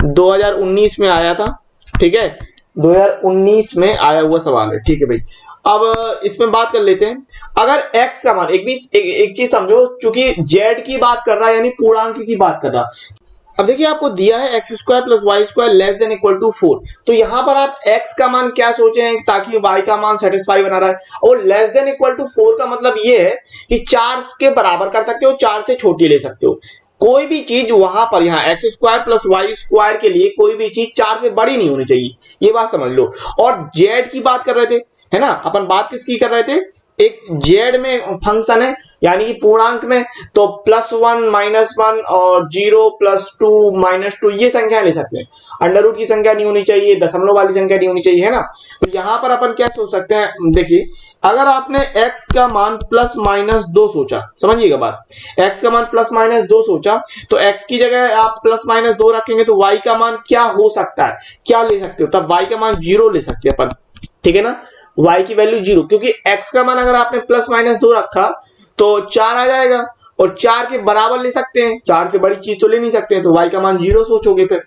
Speaker 1: 2019 में आया था, ठीक है, 2019 में आया हुआ सवाल है, ठीक है भाई। अब इसमें बात कर लेते हैं, अगर x का मान एक चीज समझो, चूंकि z की बात कर रहा है यानी पूर्णांक की बात कर रहा है। अब देखिए आपको दिया है x square plus y square less than equal to 4, तो यहां पर आप x का मान क्या सोचे हैं ताकि y का मान सेटिस्फाई बना रहा है, और लेस देन इक्वल टू 4 का मतलब ये है कि 4 के बराबर कर सकते हो, 4 से छोटी ले सकते हो। कोई भी चीज वहां पर यहाँ x square plus y square के लिए कोई भी चीज 4 से बड़ी नहीं होनी चाहिए, ये बात समझ लो। और जेड की बात कर रहे थे, है ना, अपन बात किसकी कर रहे थे, एक जेड में फंक्शन है यानी कि पूर्णांक में, तो +1 -1 और 0 +2 -2 ये संख्या ले सकते हैं, अंडर रूट की संख्या नहीं होनी चाहिए, दशमलव वाली संख्या नहीं होनी चाहिए, है ना। तो यहां पर अपन क्या सोच सकते हैं, देखिए अगर आपने x का मान +-2 सोचा, समझिएगा बात, x का मान +-2 सोचा, तो x की जगह आप +-2 रखेंगे तो y का मान क्या हो सकता है, क्या ले सकते हो, तब y का मान 0 ले सकते हैं अपन, ठीक है ना, y की वैल्यू 0, क्योंकि x का मान अगर आपने +-2 रखा तो 4 आ जाएगा, और 4 के बराबर ले सकते हैं, 4 से बड़ी चीज तो ले नहीं सकते हैं, तो y का मान 0 सोचोगे। फिर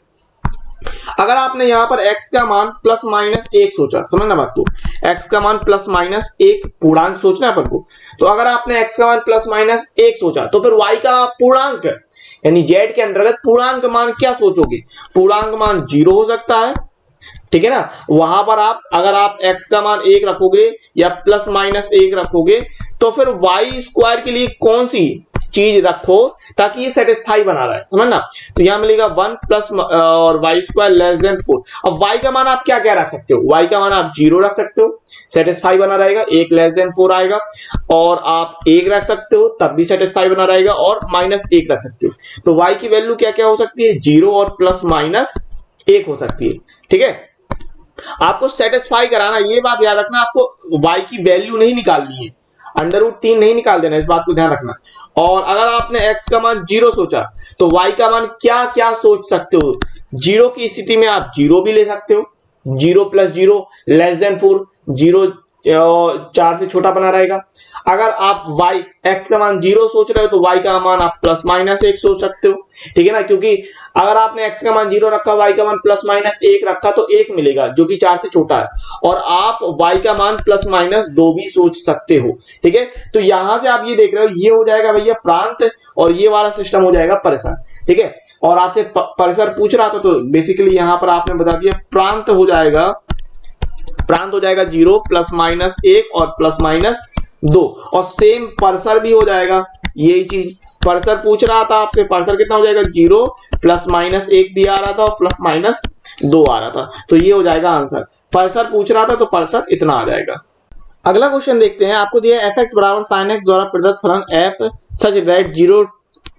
Speaker 1: अगर आपने यहां पर x का मान +-1 सोचा, समझना बात को, x का मान +-1 पूर्णांक सोचना है अपन को, तो अगर आपने x का मान +-1 सोचा तो फिर y का पूर्णांक यानी z के अंतर्गत पूर्णांक मान क्या सोचोगे, पूर्णांक मान 0 हो सकता है, ठीक है ना। वहां पर आप अगर आप x का मान 1 रखोगे या +-1 रखोगे तो फिर y स्क्वायर के लिए कौन सी चीज रखो ताकि ये सेटिस्फाई बना रहा है, समझना। तो यहां मिलेगा 1 प्लस और वाई स्क्वायर लेस देन 4। अब y का मान आप क्या क्या रख सकते हो, y का मान आप 0 रख सकते हो, सेटिस्फाई बना रहेगा, 1 लेस देन 4 आएगा, और आप 1 रख सकते हो तब भी सेटिस्फाई बना रहेगा, और -1 रख सकते हो। तो y की वैल्यू क्या क्या हो सकती है, 0 और +-1 हो सकती है, ठीक है। आपको सेटिस्फाई कराना, ये बात याद रखना, आपको y की वैल्यू नहीं निकालनी है, √3 नहीं निकाल देना, इस बात को ध्यान रखना। और अगर आपने x का मान 0 सोचा तो y का मान क्या क्या सोच सकते हो, 0 की स्थिति में आप 0 भी ले सकते हो, 0 + 0 लेस देन 4, 0 4 से छोटा बना रहेगा। अगर आप x का मान 0 सोच रहे हो तो y का मान आप +-1 सोच सकते हो, ठीक है ना, क्योंकि अगर आपने x का मान 0 रखा, y का मान +-1 रखा तो 1 मिलेगा जो कि 4 से छोटा है, और आप y का मान +-2 भी सोच सकते हो, ठीक है। तो यहां से आप ये देख रहे हो, ये हो जाएगा भैया प्रांत, और ये वाला सिस्टम हो जाएगा परिसर, ठीक है। और आपसे परिसर पूछ रहा था तो बेसिकली यहां पर आपने बता दिया प्रांत हो जाएगा प्रांत हो जाएगा 0 प्लस माइनस 1 और प्लस माइनस 2। और सेम परसर भी हो जाएगा, यही चीज परसर पूछ रहा था आपसे, परसर कितना हो जाएगा 0 प्लस माइनस 1 भी आ रहा था और प्लस माइनस 2 आ रहा था, तो ये हो जाएगा आंसर। परसर पूछ रहा था तो परसर इतना आ जाएगा। अगला क्वेश्चन देखते हैं, आपको दिया f x बराबर sin x द्वारा प्रदत्त फलन f such that 0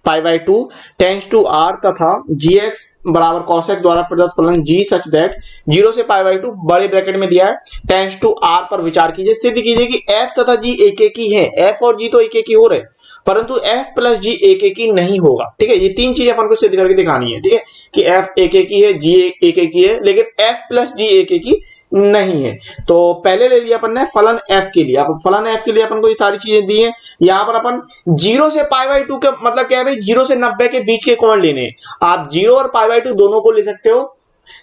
Speaker 1: pi by 2 tends to r तथा gx बराबर cos x द्वारा प्रदत्त फलन g सच दैट 0 से पाई बाई 2 बड़े ब्रैकेट में दिया है टेंस टू r पर विचार कीजिए। सिद्ध कीजिए कि f तथा g एक एक ही है, f और g तो एक एक ही हो रहे, परंतु f प्लस g एक एक ही नहीं होगा। ठीक है, ये तीन चीजें अपन को सिद्ध करके दिखानी है। ठीक है, कि f एक एक ही है, g एक एक ही है, लेकिन f प्लस g एक एक ही नहीं है। तो पहले ले लिया अपन ने फलन f के लिए। अब फलन f के लिए अपन को ये सारी चीजें दी हैं। यहाँ पर अपन 0 से पाई बाई 2 का मतलब क्या है भाई, 0 से 90 के बीच के कोण लेने हैं। आप 0 और पाई बाई 2 दोनों को ले सकते हो।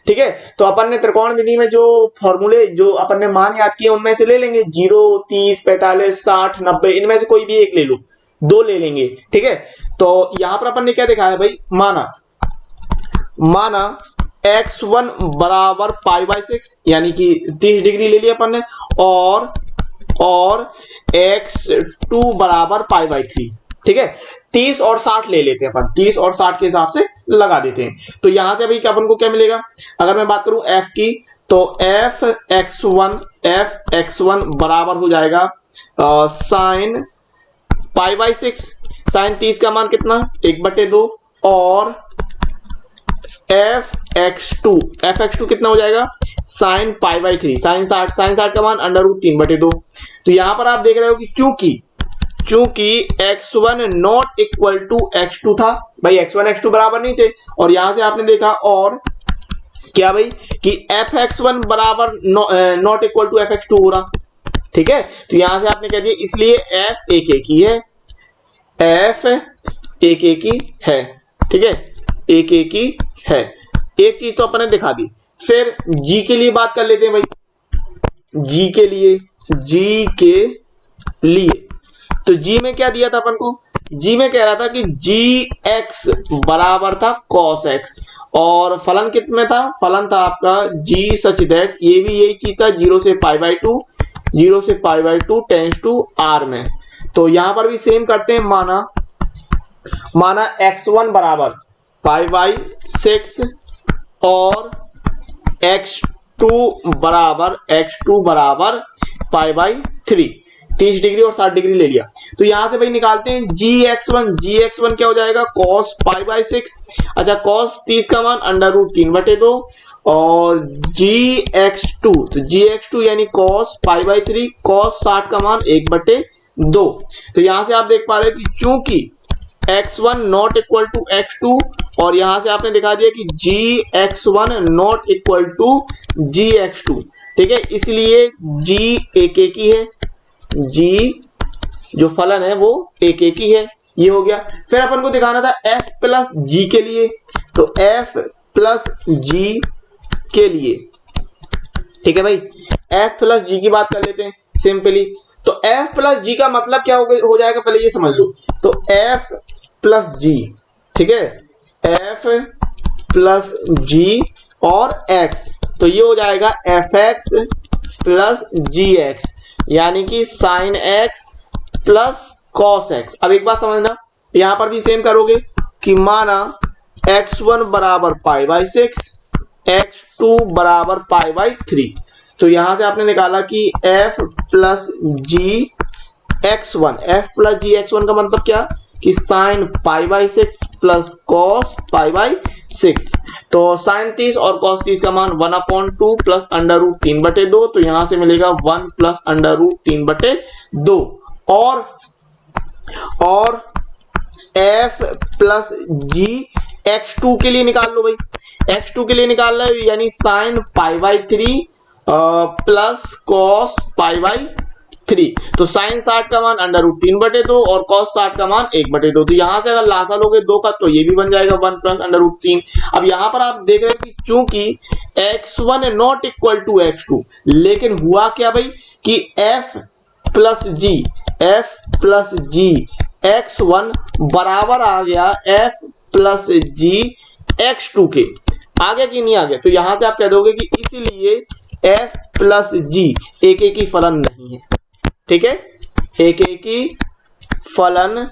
Speaker 1: ठीक है, तो अपन ने त्रिकोण विधि में जो फॉर्मूले जो अपन ने मान याद किए उनमें से ले लेंगे 0, 30, 45, 60, 90, इनमें से कोई भी एक ले लो, दो ले लेंगे। ठीक है, तो यहां पर अपन ने क्या दिखाया भाई, माना x1 बराबर पाई बाई 6 यानी कि 30 डिग्री ले लिया अपन ने, और x2 बराबर पाई बाई 3। ठीक है, 30 और 60 ले लेते हैं अपन, 30 और 60 के हिसाब से लगा देते हैं। तो यहां से भाई अपन को क्या मिलेगा, अगर मैं बात करूं f की, तो f x1 बराबर हो जाएगा साइन पाई बाई 6, साइन 30 का मान कितना 1/2, और f(x2) कितना हो जाएगा साइन पाई बाई 3, साइन 60 का मान √3/2। तो यहां पर आप देख रहे हो कि चूंकि x1 not equal to x2 था भाई, x1 x2 बराबर नहीं थे, और यहां से आपने देखा और क्या भाई कि fx1 बराबर नॉट इक्वल टू fx2 हो रहा। ठीक है, तो यहां से आपने कह दिया, इसलिए f एक एक ही है, f एक एक ही है। ठीक है, एक एक ही है, एक चीज तो अपने दिखा दी। फिर g के लिए बात कर लेते हैं भाई, g के लिए तो g में क्या दिया था अपन को, g में कह रहा था कि gx बराबर था cos x, और फलन कितने था, फलन था आपका g सच दैट, ये भी यही चीज था 0 से pi by 2 tends to r में। तो यहां पर भी सेम करते हैं, माना x1 बराबर पाई बाई 6 और x2 बराबर पाई बाई 3, 30 डिग्री और 60 डिग्री ले लिया। तो यहां से भाई निकालते हैं gx1 क्या हो जाएगा cos पाई बाई 6, अच्छा cos 30 का मान √3/2, और gx2, तो gx2 यानी cos पाई बाई 3, cos 60 का मान 1/2। तो यहां से आप देख पा रहे हो कि चूंकि x1 not equal to x2, और यहां से आपने दिखा दिया कि gx1 not equal to gx2। ठीक है, इसलिए g एक एक ही है, g जो फलन है वो एक एक ही है, ये हो गया। फिर अपन को दिखाना था f प्लस g के लिए, तो f प्लस g के लिए, ठीक है भाई, f प्लस g की बात कर लेते हैं सिंपली। तो f प्लस g का मतलब क्या हो जाएगा, पहले ये समझ लो। तो f प्लस g, ठीक है, f प्लस g और x, तो ये हो जाएगा fx प्लस gx, यानी कि sin x plus cos x। अब एक बात समझना, यहां पर भी सेम करोगे कि माना x1 बराबर पाई बाई 6, x2 बराबर पाई बाई 3, तो यहां से आपने निकाला कि f प्लस जी x1 का मतलब क्या कि sine pi by 6 plus cos pi by 6। तो साइन 30 और कॉस 30 का मान 1/2 प्लस √3/2, तो यहां से मिलेगा 1 प्लस √3/2, और f प्लस जी x2 के लिए निकाल लो भाई, x2 के लिए निकाल लो, यानी sine pi by 3 plus cos pi by 3, तो साइन 60 का मान √3/2 और कॉस 60 का मान 1/2। तो यहां से अगर लासा लोगे 2 का, तो ये भी बन जाएगा 1 प्लस √3। अब यहां पर आप देख रहे हैं कि चूंकि x1 not equal to x2, लेकिन हुआ क्या भाई कि f प्लस जी x1 बराबर आ गया f प्लस जी x2 के, आगे की नहीं आगे। तो यहां से आप कह दोगे कि इसीलिए एफ प्लस जी एक एक ही फलन नहीं है, ठीक है, एक एक ही फलन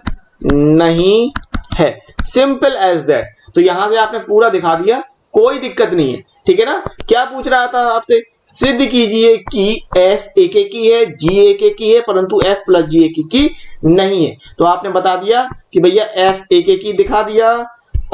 Speaker 1: नहीं है, सिंपल एज दैट। तो यहां से आपने पूरा दिखा दिया, कोई दिक्कत नहीं है, ठीक है ना। क्या पूछ रहा था आपसे, सिद्ध कीजिए कि f एक एक ही है, g एक एक ही है, परंतु f प्लस g एक एक ही नहीं है। तो आपने बता दिया कि भैया f एक एक ही दिखा दिया,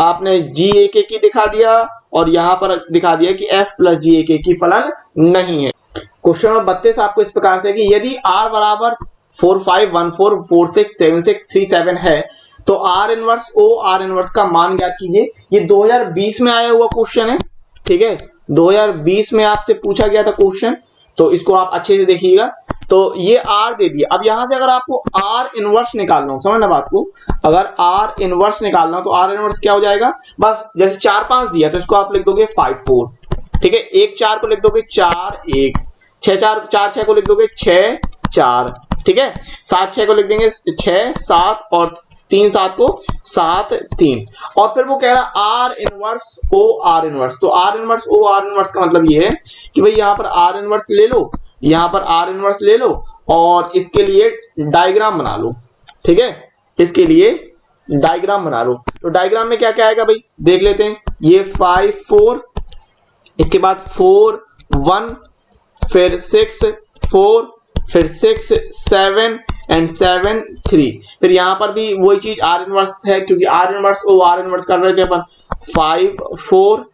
Speaker 1: आपने g एक एक ही दिखा दिया, और यहां पर दिखा दिया कि f प्लस g एक एक ही फलन नहीं है। क्वेश्चन नंबर 32 आपको इस प्रकार से कि यदि r बराबर 4 5 1 4 4 6 7 6 3 7 है तो r inverse o r inverse का मान ज्ञात कीजिए। ये 2020 में आया हुआ क्वेश्चन है, ठीक है, 2020 में आपसे पूछा गया था क्वेश्चन, तो इसको आप अच्छे से देखिएगा। तो ये r दे दिया। अब यहां से अगर आपको r इनवर्स निकालना हो, समझना बात को, अगर r इनवर्स निकालना हो तो r इनवर्स क्या हो जाएगा, बस जैसे 4 5 दिया तो इसको आप लिख दोगे 5 4, ठीक है, 1 4 को लिख दोगे 4 1, 6 4 6 को लिख दोगे 6 4, ठीक है, 7 6 को लिख देंगे 6 7, और 3 7 को 7 3, और फिर वो कह रहा आर इनवर्स ओ आर इनवर्स। तो आर इनवर्स ओ आर इनवर्स का मतलब ये है कि भाई यहां पर आर इनवर्स ले लो, यहां पर आर इनवर्स ले लो, और इसके लिए डायग्राम बना लो, ठीक है, इसके लिए डायग्राम बना लो। तो डायग्राम में क्या क्या आएगा भाई देख लेते हैं। ये 5 4, इसके बाद 4 1, फिर 6 4, फिर 6 7 एंड 7 3, फिर यहां पर भी वही चीज आर इनवर्स है, क्योंकि आर इनवर्स ओ आर इनवर्स कर रहे थे अपन। 5 4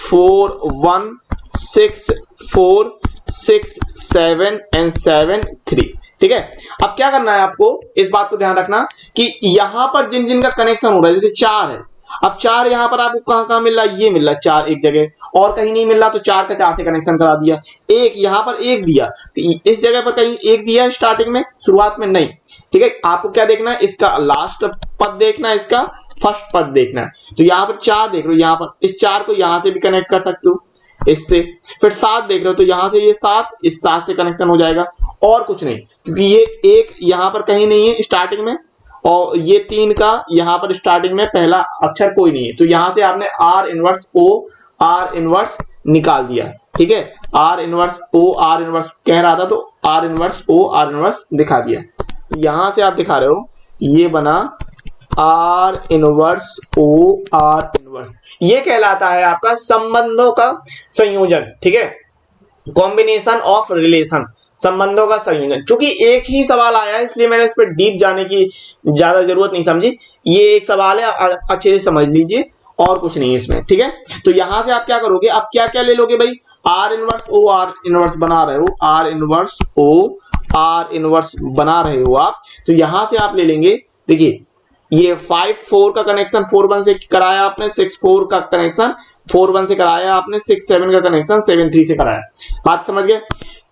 Speaker 1: 4 1 6 4 6 7 एंड 7 3, ठीक है। अब क्या करना है आपको, इस बात को ध्यान रखना कि यहां पर जिन जिन का कनेक्शन हो रहा है, जैसे 4 है, अब 4 यहां पर आपको कहां कहां मिल रहा है, ये मिल रहा है 4 एक जगह और कहीं नहीं मिल रहा, तो 4 का 4 से कनेक्शन करा दिया। एक यहां पर एक दिया, इस जगह पर कहीं एक दिया है स्टार्टिंग में, शुरुआत में नहीं, ठीक है। आपको क्या देखना है, इसका लास्ट पद देखना है, इसका फर्स्ट पद देखना है। तो यहां पर 4 देख रहे हो, यहां पर इस 4 को यहां से भी कनेक्ट कर सकते हो इससे। फिर 7 देख रहे हो, तो यहां से ये 7 इस 7 से कनेक्शन हो जाएगा, और कुछ नहीं, क्योंकि ये एक यहां पर कहीं नहीं है स्टार्टिंग में, और ये 3 का यहां पर स्टार्टिंग में पहला अक्षर कोई नहीं है, तो यहां से आपने आर इनवर्स ओ आर इनवर्स निकाल दिया, ठीक है। आर इनवर्स ओ आर इनवर्स कह रहा था, तो आर इनवर्स ओ आर इनवर्स दिखा दिया। यहां से आप दिखा रहे हो, ये बना आर इनवर्स ओ आर इनवर्स, ये कहलाता है आपका संबंधों का संयोजन, ठीक है, कॉम्बिनेशन ऑफ रिलेशन, संबंधों का संयोजन। चूंकि एक ही सवाल आया है इसलिए मैंने इस पर डीप जाने की ज्यादा जरूरत नहीं समझी, ये एक सवाल है, अच्छे से समझ लीजिए, और कुछ नहीं है इसमें, ठीक है। तो यहां से आप क्या करोगे, आप क्या क्या ले लोगे भाई, आर इनवर्स ओ आर इनवर्स बना रहे हो, आर इनवर्स ओ आर इनवर्स बना रहे हो आप, तो यहां से आप ले लेंगे, देखिए ये 5 4 का कनेक्शन 4 1 से कराया आपने, 6 4 का कनेक्शन 4 1 से कराया आपने, 6 7 का कनेक्शन 7 3 से कराया, बात समझ गए।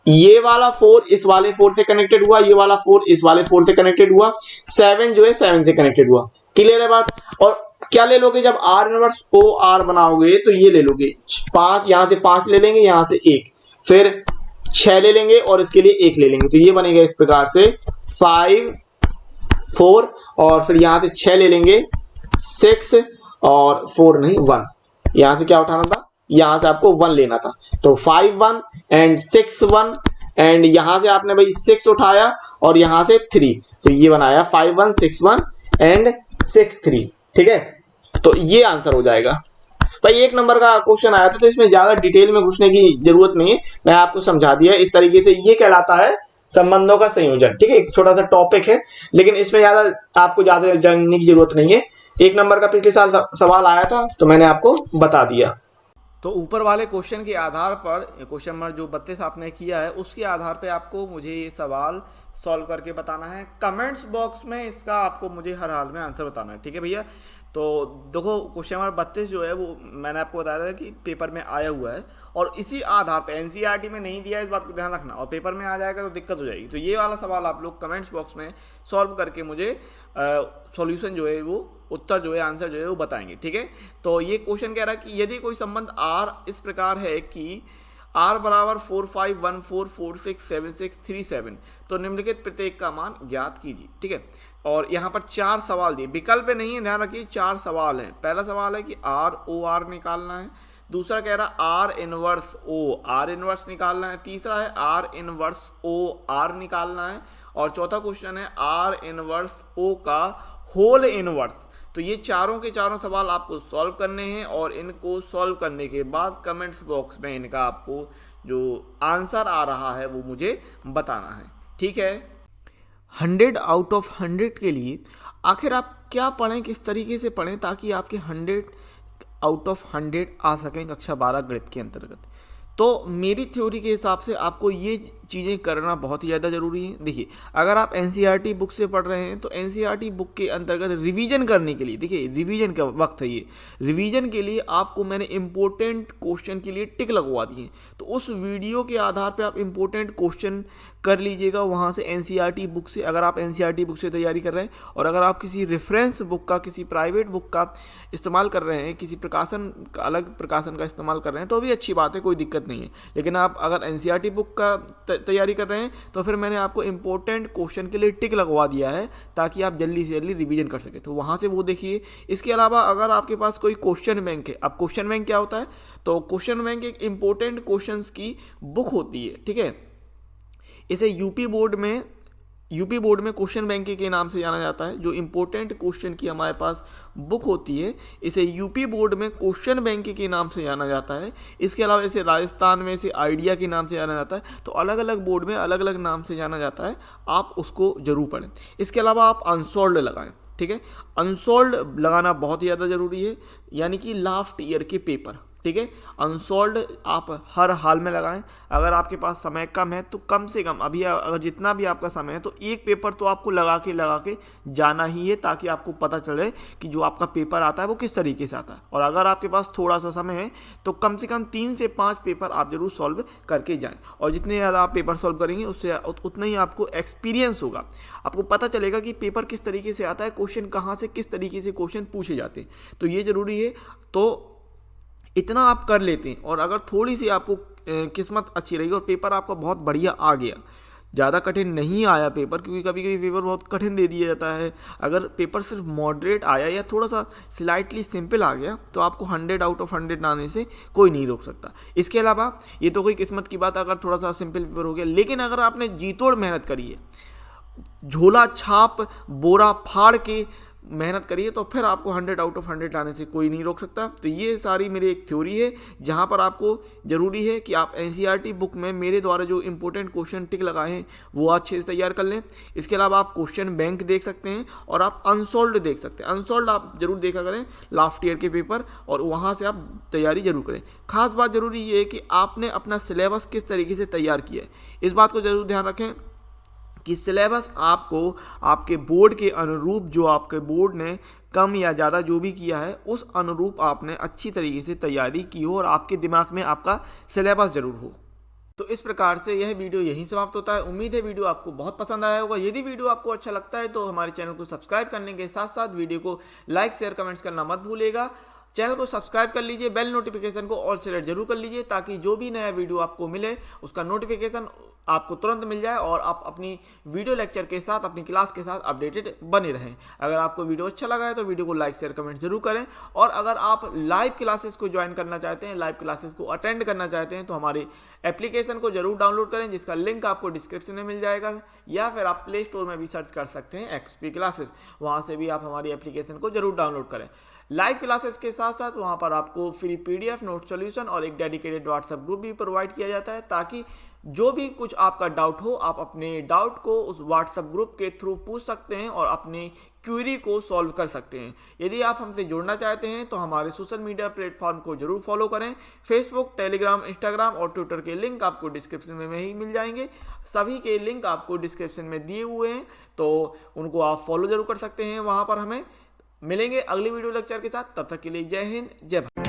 Speaker 1: ये वाला 4 इस वाले 4 से कनेक्टेड हुआ, ये वाला 4 इस वाले 4 से कनेक्टेड हुआ, 7 जो है 7 से कनेक्टेड हुआ, क्लियर है बात। और क्या ले लोगे, जब आर इनवर्स ओ आर बनाओगे तो ये ले लोगे 5, यहां से 5 ले लेंगे, यहां से 1, फिर 6 ले लेंगे, और इसके लिए 1 ले लेंगे, तो ये बनेगा इस प्रकार से 5 4, और फिर यहां से 6 ले लेंगे 6, और 4 नहीं 1, यहां से क्या उठाना था, यहां से आपको 1 लेना था, तो 5 1 एंड 6 1, एंड यहां से आपने भाई 6 उठाया और यहां से 3, तो ये बनाया 5 1 6 1 एंड 6 3, ठीक है। तो ये आंसर हो जाएगा भाई। 1 नंबर का क्वेश्चन आया था, तो इसमें ज्यादा डिटेल में घुसने की जरूरत नहीं है, मैं आपको समझा दिया इस तरीके से, ये कहलाता है संबंधों का संयोजन, ठीक है। एक छोटा सा टॉपिक है, लेकिन इसमें आपको ज्यादा जानने की जरूरत नहीं है। 1 नंबर का पिछले साल सवाल आया था, तो मैंने आपको बता दिया।
Speaker 2: तो ऊपर वाले क्वेश्चन के आधार पर, क्वेश्चन नंबर जो 32 आपने किया है उसके आधार पे आपको मुझे ये सवाल सॉल्व करके बताना है। कमेंट्स बॉक्स में इसका आपको मुझे हर हाल में आंसर बताना है, ठीक है भैया। तो देखो क्वेश्चन नंबर 32 जो है वो मैंने आपको बताया था कि पेपर में आया हुआ है, और इसी आधार पे एनसीईआरटी में नहीं दिया है, इस बात को ध्यान रखना, और पेपर में आ जाएगा तो दिक्कत हो जाएगी। तो ये वाला सवाल आप लोग कमेंट्स बॉक्स में सॉल्व करके मुझे सॉल्यूशन जो है वो उत्तर जो है आंसर जो है वो बताएंगे, ठीक है। तो ये क्वेश्चन कह रहा है कि यदि कोई संबंध आर इस प्रकार है कि आर बराबर 4 5 1 4 4 6 7 6 3 7, तो निम्नलिखित प्रत्येक का मान ज्ञात कीजिए, ठीक है। और यहाँ पर 4 सवाल दिए, विकल्प नहीं है, ध्यान रखिए 4 सवाल हैं। पहला सवाल है कि आर ओ आर निकालना है, दूसरा कह रहा आर इनवर्स ओ, आर इनवर्स निकालना है। तीसरा है आर इनवर्स ओ आर निकालना है। और चौथा क्वेश्चन है आर इनवर्स ओ का होल इनवर्स। तो ये चारों के चारों सवाल आपको सॉल्व करने हैं और इनको सॉल्व करने के बाद कमेंट्स बॉक्स में इनका आपको जो आंसर आ रहा है वो मुझे बताना है, ठीक है। 100 आउट ऑफ 100 के लिए आखिर आप क्या पढ़ें, किस तरीके से पढ़ें ताकि आपके 100 आउट ऑफ 100 आ सकें कक्षा 12 गणित के अंतर्गत। तो मेरी थ्योरी के हिसाब से आपको ये चीज़ें करना बहुत ही ज़्यादा ज़रूरी है। देखिए, अगर आप एनसीईआरटी बुक से पढ़ रहे हैं तो एनसीईआरटी बुक के अंतर्गत रिवीजन करने के लिए, देखिए रिवीजन का वक्त है ये, रिवीजन के लिए आपको मैंने इंपॉर्टेंट क्वेश्चन के लिए टिक लगवा दिए। तो उस वीडियो के आधार पे आप इंपॉर्टेंट क्वेश्चन कर लीजिएगा वहाँ से एनसीईआरटी बुक से, अगर आप एनसीईआरटी बुक से तैयारी कर रहे हैं। और अगर आप किसी रेफरेंस बुक का, किसी प्राइवेट बुक का इस्तेमाल कर रहे हैं, किसी प्रकाशन का, अलग प्रकाशन का इस्तेमाल कर रहे हैं, तो भी अच्छी बात है, कोई दिक्कत नहीं है। लेकिन आप अगर एनसीईआरटी बुक का तैयारी कर रहे हैं तो फिर मैंने आपको इंपॉर्टेंट क्वेश्चन के लिए टिक लगवा दिया है ताकि आप जल्दी से जल्दी रिवीजन कर सके, तो वहाँ से वो देखिए। इसके अलावा अगर आपके पास कोई क्वेश्चन बैंक है, अब क्वेश्चन बैंक क्या होता है, तो क्वेश्चन बैंक एक इंपॉर्टेंट क्वेश्चंस की बुक होती है, ठीक है। इसे यूपी बोर्ड में क्वेश्चन बैंक के नाम से जाना जाता है। जो इंपॉर्टेंट क्वेश्चन की हमारे पास बुक होती है, इसे यूपी बोर्ड में क्वेश्चन बैंक के नाम से जाना जाता है। इसके अलावा इसे राजस्थान में इसे आइडिया के नाम से जाना जाता है। तो अलग अलग बोर्ड में अलग अलग नाम से जाना जाता है, आप उसको जरूर पढ़ें। इसके अलावा आप अनसॉल्व्ड लगाएं, ठीक है। अनसॉल्व्ड लगाना बहुत ही ज़्यादा ज़रूरी है, यानी कि लास्ट ईयर के पेपर, ठीक है। अनसॉल्व्ड आप हर हाल में लगाएं। अगर आपके पास समय कम है तो कम से कम, अभी अगर जितना भी आपका समय है तो एक पेपर तो आपको लगा के जाना ही है, ताकि आपको पता चले कि जो आपका पेपर आता है वो किस तरीके से आता है। और अगर आपके पास थोड़ा सा समय है तो कम से कम 3 से 5 पेपर आप जरूर सॉल्व करके जाएं। और जितने ज़्यादा आप पेपर सॉल्व करेंगे उससे उतना ही आपको एक्सपीरियंस होगा, आपको पता चलेगा कि पेपर किस तरीके से आता है, क्वेश्चन कहाँ से किस तरीके से क्वेश्चन पूछे जाते हैं। तो ये ज़रूरी है। तो इतना आप कर लेते हैं, और अगर थोड़ी सी आपको किस्मत अच्छी रही और पेपर आपका बहुत बढ़िया आ गया, ज़्यादा कठिन नहीं आया पेपर, क्योंकि कभी कभी पेपर बहुत कठिन दे दिया जाता है, अगर पेपर सिर्फ मॉडरेट आया या थोड़ा सा स्लाइटली सिंपल आ गया तो आपको 100 आउट ऑफ 100 आने से कोई नहीं रोक सकता। इसके अलावा ये तो कोई किस्मत की बात, अगर थोड़ा सा सिंपल पेपर हो गया, लेकिन अगर आपने जी तोड़ मेहनत करी है, झोला छाप बोरा फाड़ के मेहनत करिए, तो फिर आपको 100 आउट ऑफ 100 लाने से कोई नहीं रोक सकता। तो ये सारी मेरी एक थ्योरी है, जहाँ पर आपको ज़रूरी है कि आप एनसीईआरटी बुक में मेरे द्वारा जो इंपॉर्टेंट क्वेश्चन टिक लगाए हैं वो अच्छे से तैयार कर लें। इसके अलावा आप क्वेश्चन बैंक देख सकते हैं और आप अनसॉल्व्ड देख सकते हैं। अनसॉल्व्ड आप जरूर देखा करें लास्ट ईयर के पेपर, और वहाँ से आप तैयारी जरूर करें। खास बात जरूरी ये है कि आपने अपना सिलेबस किस तरीके से तैयार किया है, इस बात को जरूर ध्यान रखें कि सिलेबस आपको आपके बोर्ड के अनुरूप, जो आपके बोर्ड ने कम या ज़्यादा जो भी किया है उस अनुरूप आपने अच्छी तरीके से तैयारी की हो और आपके दिमाग में आपका सिलेबस जरूर हो। तो इस प्रकार से यह वीडियो यहीं समाप्त होता है। उम्मीद है वीडियो आपको बहुत पसंद आया होगा। यदि वीडियो आपको अच्छा लगता है तो हमारे चैनल को सब्सक्राइब करने के साथ साथ वीडियो को लाइक शेयर कमेंट्स करना मत भूलिएगा। चैनल को सब्सक्राइब कर लीजिए, बेल नोटिफिकेशन को ऑल सेलेक्ट जरूर कर लीजिए, ताकि जो भी नया वीडियो आपको मिले उसका नोटिफिकेशन आपको तुरंत मिल जाए और आप अपनी वीडियो लेक्चर के साथ, अपनी क्लास के साथ अपडेटेड बने रहें। अगर आपको वीडियो अच्छा लगा है तो वीडियो को लाइक शेयर कमेंट जरूर करें। और अगर आप लाइव क्लासेस को ज्वाइन करना चाहते हैं, लाइव क्लासेस को अटेंड करना चाहते हैं, तो हमारे एप्लीकेशन को जरूर डाउनलोड करें, जिसका लिंक आपको डिस्क्रिप्शन में मिल जाएगा, या फिर आप प्ले स्टोर में भी सर्च कर सकते हैं एक्सपी क्लासेस, वहाँ से भी आप हमारी एप्लीकेशन को जरूर डाउनलोड करें। लाइव क्लासेस के साथ साथ वहाँ पर आपको फ्री पीडीएफ, नोट सॉल्यूशन और एक डेडिकेटेड व्हाट्सएप ग्रुप भी प्रोवाइड किया जाता है, ताकि जो भी कुछ आपका डाउट हो आप अपने डाउट को उस व्हाट्सएप ग्रुप के थ्रू पूछ सकते हैं और अपनी क्वेरी को सॉल्व कर सकते हैं। यदि आप हमसे जुड़ना चाहते हैं तो हमारे सोशल मीडिया प्लेटफॉर्म को जरूर फॉलो करें। फेसबुक, टेलीग्राम, इंस्टाग्राम और ट्विटर के लिंक आपको डिस्क्रिप्शन में ही मिल जाएंगे। सभी के लिंक आपको डिस्क्रिप्शन में दिए हुए हैं, तो उनको आप फॉलो जरूर कर सकते हैं। वहाँ पर हमें मिलेंगे अगली वीडियो लेक्चर के साथ। तब तक के लिए जय हिंद, जय भारत।